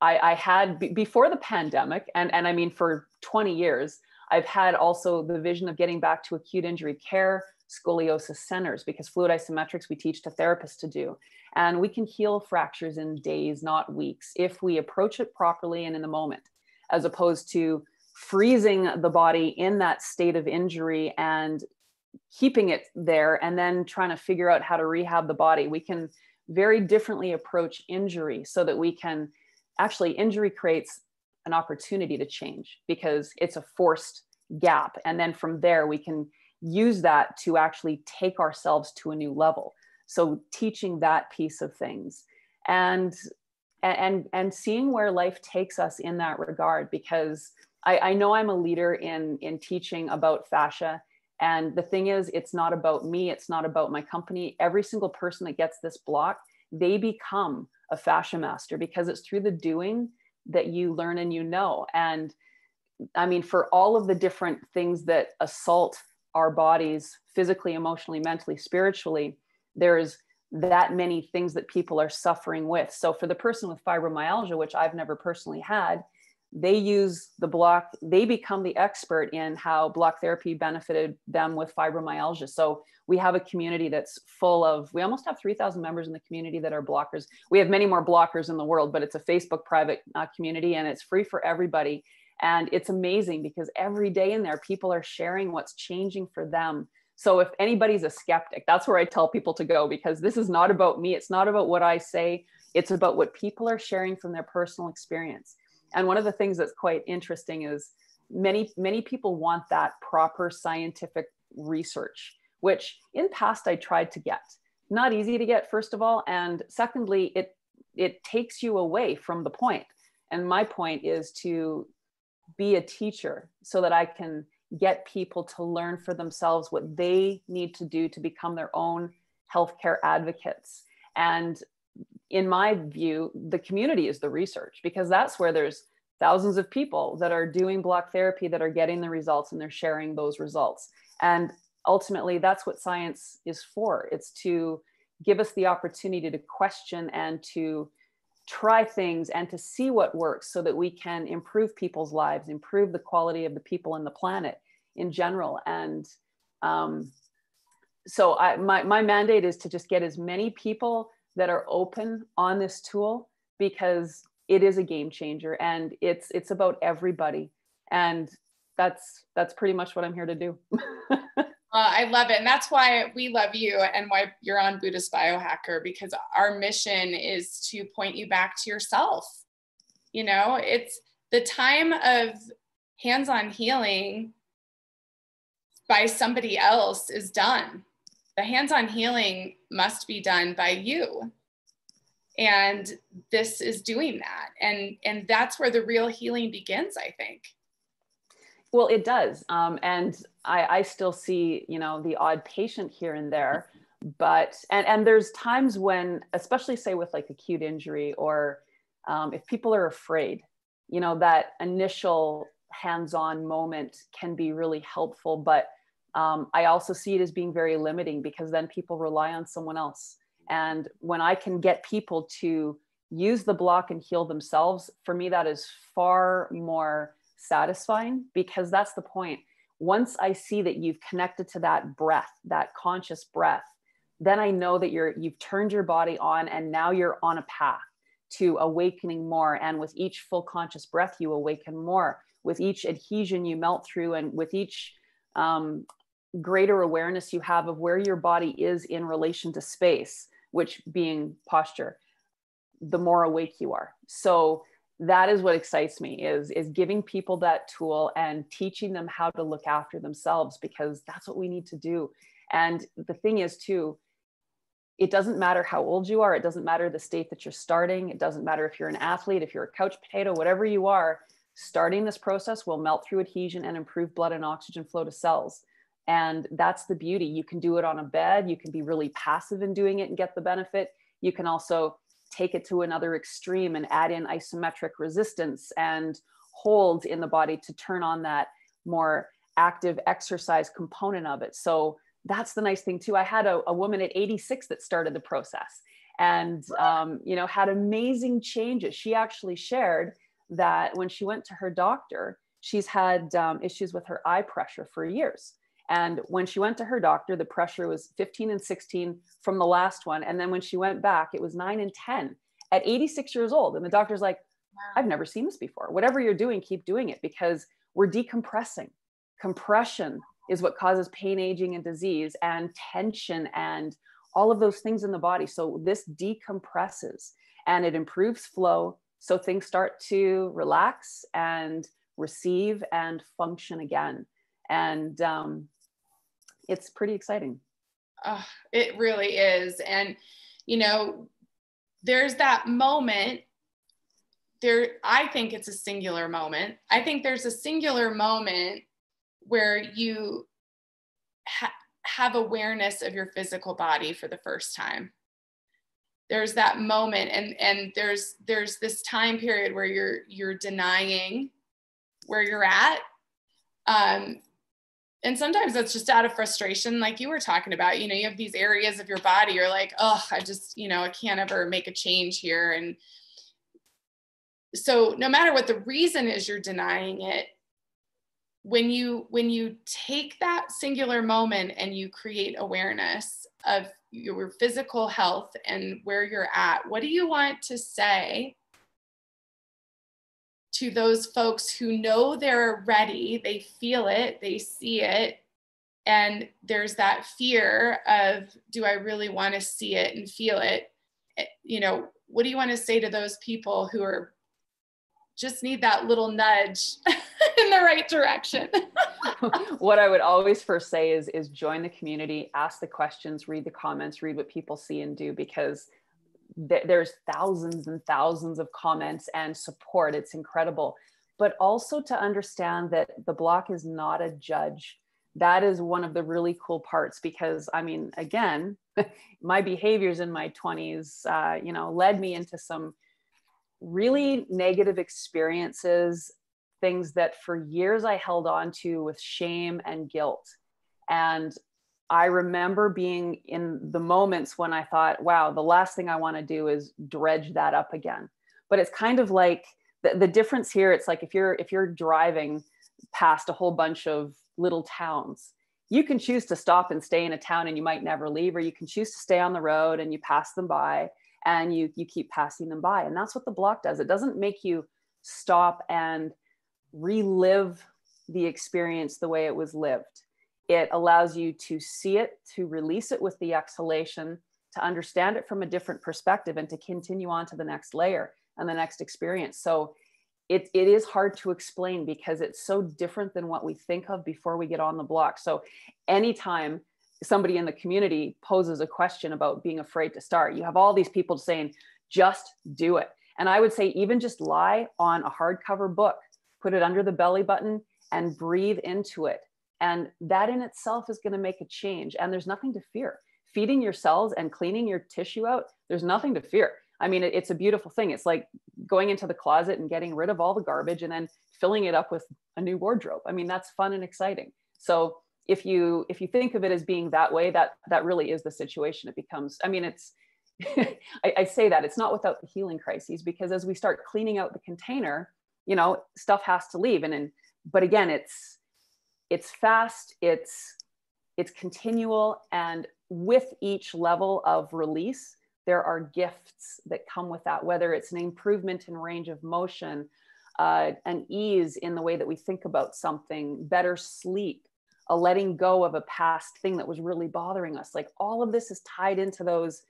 I had, before the pandemic, and I mean, for 20 years, I've had also the vision of getting back to acute injury care, scoliosis centers, because fluid isometrics we teach to therapists to do. And we can heal fractures in days, not weeks, if we approach it properly and in the moment, as opposed to freezing the body in that state of injury and keeping it there and then trying to figure out how to rehab the body. We can very differently approach injury, so that we can actually, injury creates an opportunity to change, because it's a forced gap. And then from there, we can use that to actually take ourselves to a new level. So teaching that piece of things and seeing where life takes us in that regard, because I know I'm a leader in teaching about fascia. And the thing is, it's not about me. It's not about my company. Every single person that gets this block, they become a fascia master, because it's through the doing that you learn and you know. And I mean, for all of the different things that assault our bodies physically, emotionally, mentally, spiritually, there's that many things that people are suffering with. So for the person with fibromyalgia, which I've never personally had, they use the block, they become the expert in how block therapy benefited them with fibromyalgia. So we have a community that's full of, we almost have 3,000 members in the community that are blockers. We have many more blockers in the world, but it's a Facebook private community, and it's free for everybody. And it's amazing, because every day in there, people are sharing what's changing for them. So if anybody's a skeptic, that's where I tell people to go, because this is not about me. It's not about what I say. It's about what people are sharing from their personal experience. And one of the things that's quite interesting is many people want that proper scientific research, which in past I tried to get. Not easy to get, first of all. And secondly, it takes you away from the point. And my point is to be a teacher so that I can get people to learn for themselves what they need to do to become their own healthcare advocates. And in my view, the community is the research, because that's where there's thousands of people that are doing block therapy that are getting the results, and they're sharing those results. And ultimately that's what science is for. It's to give us the opportunity to question and to try things and to see what works so that we can improve people's lives, improve the quality of the people on the planet in general. And so my mandate is to just get as many people that are open on this tool, because it is a game changer and it's about everybody. And that's pretty much what I'm here to do. I love it. And that's why we love you and why you're on Buddhist Biohacker, because our mission is to point you back to yourself. You know, it's the time of hands-on healing by somebody else is done. The hands-on healing must be done by you. And this is doing that. And that's where the real healing begins, I think. Well, it does. And I still see, you know, the odd patient here and there, but, and there's times when, especially say with like acute injury, or if people are afraid, you know, that initial hands-on moment can be really helpful. But I also see it as being very limiting, because then people rely on someone else. And when I can get people to use the block and heal themselves, for me, that is far more satisfying, because that's the point. Once I see that you've connected to that breath, that conscious breath, then I know that you've turned your body on, and now you're on a path to awakening more. And with each full conscious breath, you awaken more. With each adhesion you melt through, and with each greater awareness you have of where your body is in relation to space, which being posture, the more awake you are. So that is what excites me, is giving people that tool and teaching them how to look after themselves, because that's what we need to do. And the thing is too, it doesn't matter how old you are. It doesn't matter the state that you're starting. It doesn't matter if you're an athlete, if you're a couch potato, whatever you are, starting this process will melt through adhesion and improve blood and oxygen flow to cells. And that's the beauty. You can do it on a bed. You can be really passive in doing it and get the benefit. You can also take it to another extreme and add in isometric resistance and holds in the body to turn on that more active exercise component of it. So that's the nice thing too. I had a woman at 86 that started the process and, you know, had amazing changes. She actually shared that when she went to her doctor, she's had issues with her eye pressure for years. And when she went to her doctor, the pressure was 15 and 16 from the last one. And then when she went back, it was 9 and 10 at 86 years old. And the doctor's like, wow, I've never seen this before. Whatever you're doing, keep doing it, because we're decompressing. Compression is what causes pain, aging, and disease, and tension and all of those things in the body. So this decompresses and it improves flow. So things start to relax and receive and function again. And it's pretty exciting. It really is. And, you know, there's that moment there. I think it's a singular moment. I think there's a singular moment where you have awareness of your physical body for the first time. There's that moment. And there's this time period where you're denying where you're at. And sometimes that's just out of frustration, like you were talking about. You know, you have these areas of your body, you're like, oh, I just, you know, I can't ever make a change here. And so no matter what the reason is you're denying it, when you take that singular moment and you create awareness of your physical health and where you're at, what do you want to say to those folks who know they're ready, they feel it, they see it, and there's that fear of, do I really want to see it and feel it? You know, what do you want to say to those people who are just need that little nudge in the right direction? What I would always first say is join the community, ask the questions, read the comments, read what people see and do, because there's thousands and thousands of comments and support. It's incredible. But also to understand that the block is not a judge. That is one of the really cool parts, because I mean, again, my behaviors in my 20s, you know, led me into some really negative experiences, things that for years I held on to with shame and guilt. And I remember being in the moments when I thought, wow, the last thing I want to do is dredge that up again. But it's kind of like the difference here. It's like if you're driving past a whole bunch of little towns, you can choose to stop and stay in a town and you might never leave, or you can choose to stay on the road and you pass them by and you keep passing them by. And that's what the block does. It doesn't make you stop and relive the experience the way it was lived. It allows you to see it, to release it with the exhalation, to understand it from a different perspective, and to continue on to the next layer and the next experience. So it is hard to explain because it's so different than what we think of before we get on the block. So anytime somebody in the community poses a question about being afraid to start, you have all these people saying, just do it. And I would say, even just lie on a hardcover book, put it under the belly button and breathe into it. And that in itself is going to make a change. And there's nothing to fear. Feeding your cells and cleaning your tissue out, there's nothing to fear. I mean, it's a beautiful thing. It's like going into the closet and getting rid of all the garbage and then filling it up with a new wardrobe. I mean, that's fun and exciting. So if you think of it as being that way, that really is the situation. It becomes, I mean, it's, I say that it's not without the healing crises, because as we start cleaning out the container, you know, stuff has to leave. But again, it's fast, it's continual. And with each level of release, there are gifts that come with that, whether it's an improvement in range of motion, an ease in the way that we think about something, better sleep, a letting go of a past thing that was really bothering us. Like, all of this is tied into those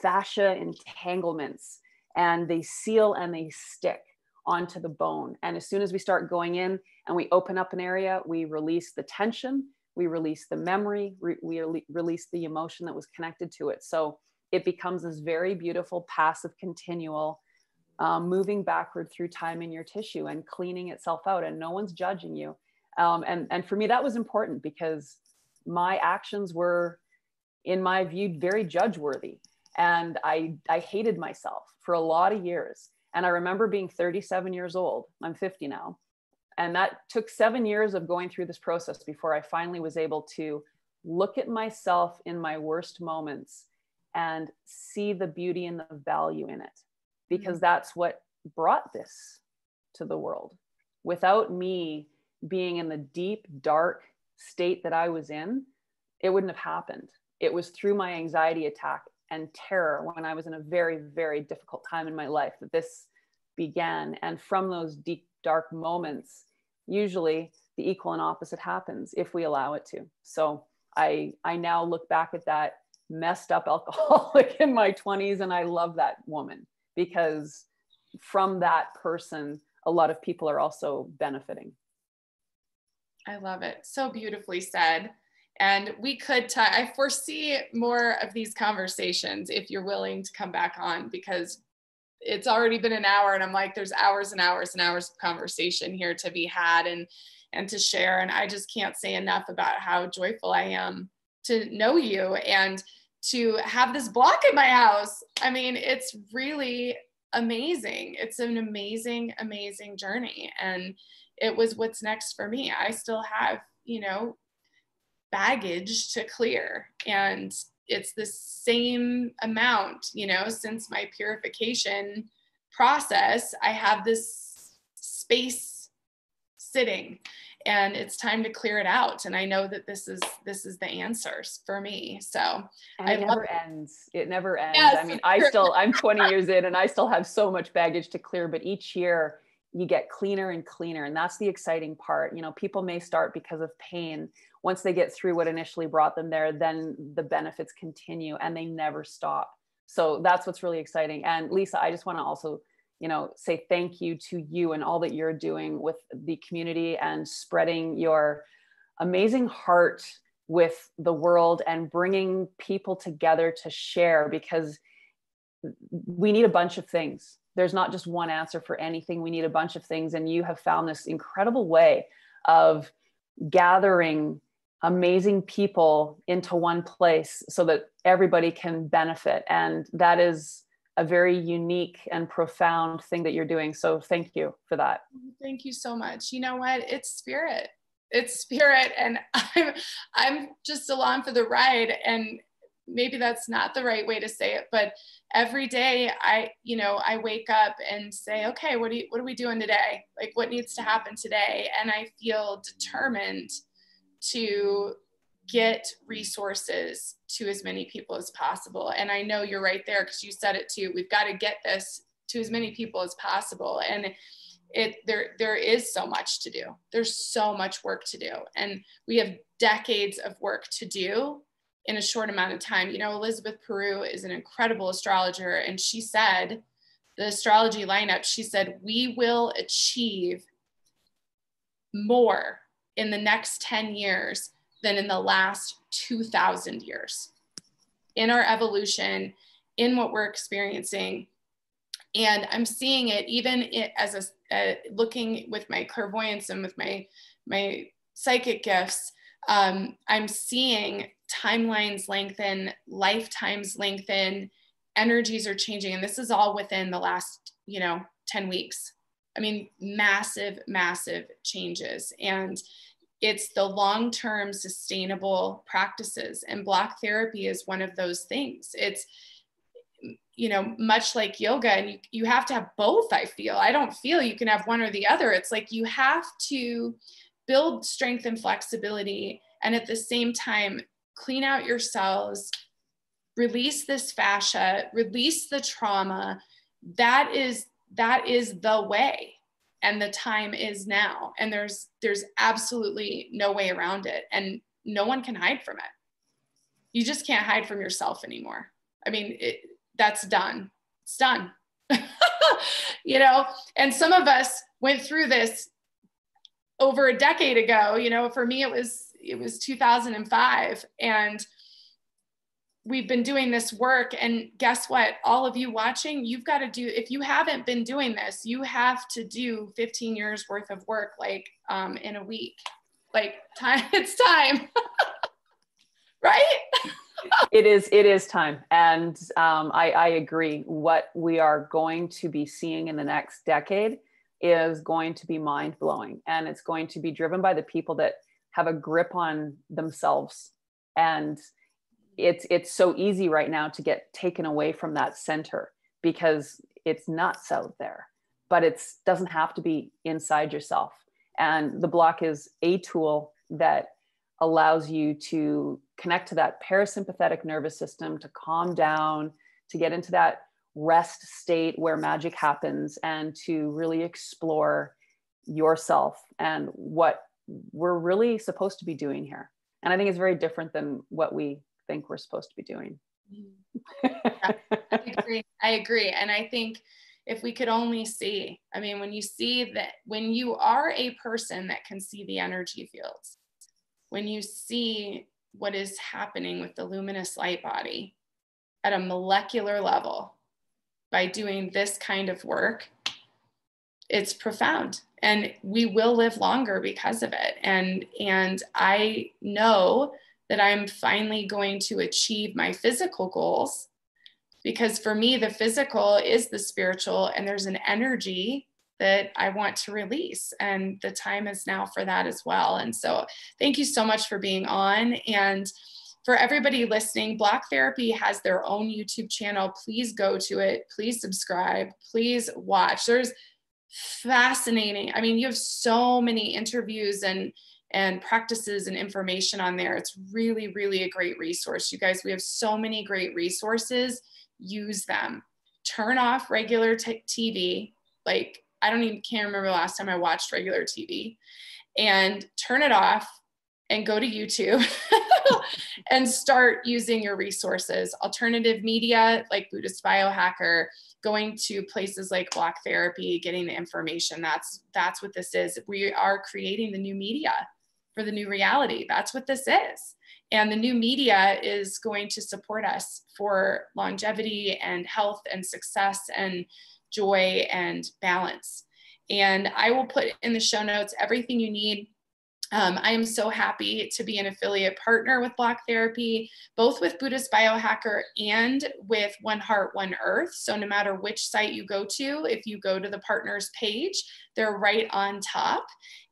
fascia entanglements, and they seal and they stick onto the bone. And as soon as we start going in and we open up an area, we release the tension, we release the memory, we release the emotion that was connected to it. So it becomes this very beautiful, passive, continual moving backward through time in your tissue and cleaning itself out, and no one's judging you. And for me, that was important, because my actions were, in my view, very judge-worthy. And I hated myself for a lot of years. And I remember being 37 years old. I'm 50 now. And that took 7 years of going through this process before I finally was able to look at myself in my worst moments and see the beauty and the value in it, because that's what brought this to the world. Without me being in the deep, dark state that I was in, it wouldn't have happened. It was through my anxiety attack and terror when I was in a very, very difficult time in my life that this began. And from those deep, dark moments, usually the equal and opposite happens if we allow it to. So I now look back at that messed up alcoholic in my 20s, and I love that woman, because from that person, a lot of people are also benefiting. I love it. So beautifully said. And we could, I foresee more of these conversations if you're willing to come back on, because it's already been an hour and I'm like, there's hours and hours and hours of conversation here to be had and to share. And I just can't say enough about how joyful I am to know you and to have this block in my house. I mean, it's really amazing. It's an amazing, amazing journey. And it was what's next for me. I still have, baggage to clear, and it's the same amount, since my purification process. I have this space sitting, and it's time to clear it out. And I know that this is the answers for me. So it never ends. It never ends. Yes, I mean, I'm 20 years in and I still have so much baggage to clear, but each year you get cleaner and cleaner. And that's the exciting part. People may start because of pain. Once they get through what initially brought them there, then the benefits continue and they never stop. So that's what's really exciting. And Lisa, I just want to also, say thank you to you and all that you're doing with the community and spreading your amazing heart with the world and bringing people together to share, because we need a bunch of things. There's not just one answer for anything. We need a bunch of things. And you have found this incredible way of gathering amazing people into one place so that everybody can benefit. And that is a very unique and profound thing that you're doing. So thank you for that. Thank you so much. You know what? It's spirit. it's spirit, and I'm just along for the ride. And maybe that's not the right way to say it, but every day I wake up and say, okay, what are we doing today? Like, what needs to happen today? And I feel determined to get resources to as many people as possible. And I know you're right there, because you said it too. We've got to get this to as many people as possible. And there is so much to do. There's so much work to do. And we have decades of work to do in a short amount of time. You know, Elizabeth Peru is an incredible astrologer. And she said, the astrology lineup, she said, we will achieve more in the next 10 years than in the last 2,000 years in our evolution, in what we're experiencing. And I'm seeing it even as looking with my clairvoyance and with my psychic gifts. I'm seeing timelines lengthen, lifetimes lengthen, energies are changing. And this is all within the last, 10 weeks. I mean, massive, massive changes. And it's the long-term sustainable practices. And block therapy is one of those things. It's, much like yoga, and you have to have both, I feel. I don't feel you can have one or the other. It's like you have to build strength and flexibility, and at the same time, clean out your cells, release this fascia, release the trauma. That is the way. And the time is now. And there's absolutely no way around it. And no one can hide from it. You just can't hide from yourself anymore. I mean, that's done. It's done. And some of us went through this over a decade ago. For me, it was 2005. And we've been doing this work, and guess what? All of you watching, you've got to do, if you haven't been doing this, you have to do 15 years worth of work, like in a week. Like, time, it's time. Right? It is time. And I agree. What we are going to be seeing in the next decade is going to be mind blowing. And it's going to be driven by the people that have a grip on themselves. And it's so easy right now to get taken away from that center, because it's nuts out there, but it doesn't have to be inside yourself. And the block is a tool that allows you to connect to that parasympathetic nervous system, to calm down, to get into that rest state where magic happens, and to really explore yourself and what we're really supposed to be doing here. And I think it's very different than what we think we're supposed to be doing. Yeah, I agree. And I think if we could only see, I mean, when you see that, when you are a person that can see the energy fields, when you see what is happening with the luminous light body at a molecular level by doing this kind of work, it's profound. And we will live longer because of it. And I know that I'm finally going to achieve my physical goals, because for me, the physical is the spiritual, and there's an energy that I want to release. And the time is now for that as well. And so thank you so much for being on. And for everybody listening, Block Therapy has their own YouTube channel. Please go to it. Please subscribe. Please watch. There's fascinating. I mean, you have so many interviews and practices and information on there. It's really, really a great resource. You guys, we have so many great resources. Use them. Turn off regular TV. Like, can't remember the last time I watched regular TV, and turn it off and go to YouTube and start using your resources. Alternative media like Buddhist Biohacker, going to places like Block Therapy, getting the information. That's what this is. We are creating the new media for the new reality. That's what this is. And the new media is going to support us for longevity and health and success and joy and balance. And I will put in the show notes everything you need I am so happy to be an affiliate partner with Block Therapy, both with Buddhist Biohacker and with One Heart, One Earth. So no matter which site you go to, if you go to the partners page, they're right on top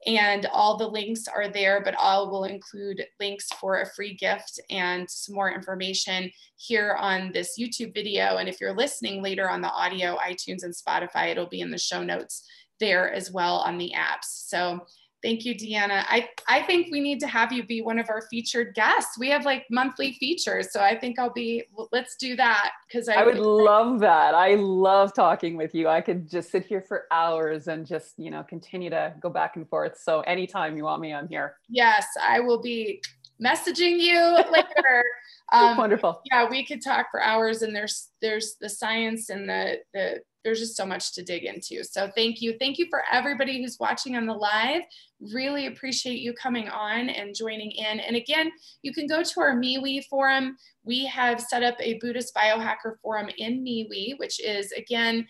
and all the links are there, but I will include links for a free gift and some more information here on this YouTube video. And if you're listening later on the audio, iTunes and Spotify, it'll be in the show notes there as well on the apps. So thank you, Deanna. I think we need to have you be one of our featured guests. We have like monthly features. So I think let's do that. Because I would love that. I love talking with you. I could just sit here for hours and just, you know, continue to go back and forth. So anytime you want me, I'm here. Yes, I will be messaging you later. Wonderful. Yeah, we could talk for hours, and there's the science and there's just so much to dig into. So thank you. Thank you for everybody who's watching on the live. Really appreciate you coming on and joining in. And again, you can go to our MeWe forum. We have set up a Buddhist Biohacker forum in MeWe, which is, again,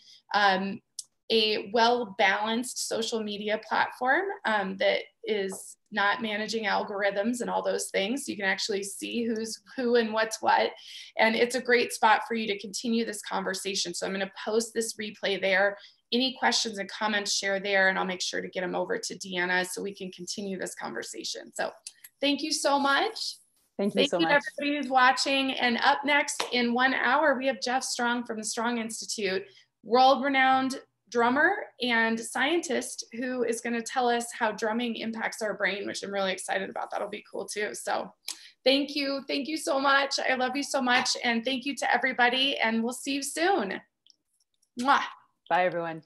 a well-balanced social media platform that is not managing algorithms and all those things. You can actually see who's who and what's what. And it's a great spot for you to continue this conversation. So I'm going to post this replay there. Any questions and comments, share there, and I'll make sure to get them over to Deanna so we can continue this conversation. So thank you so much. Thank you so much. Thank you to everybody who's watching. And up next in 1 hour, we have Jeff Strong from the Strong Institute, world-renowned drummer and scientist, who is going to tell us how drumming impacts our brain, which I'm really excited about. That'll be cool too. So thank you. Thank you so much. I love you so much. And thank you to everybody. And we'll see you soon. Mwah. Bye, everyone.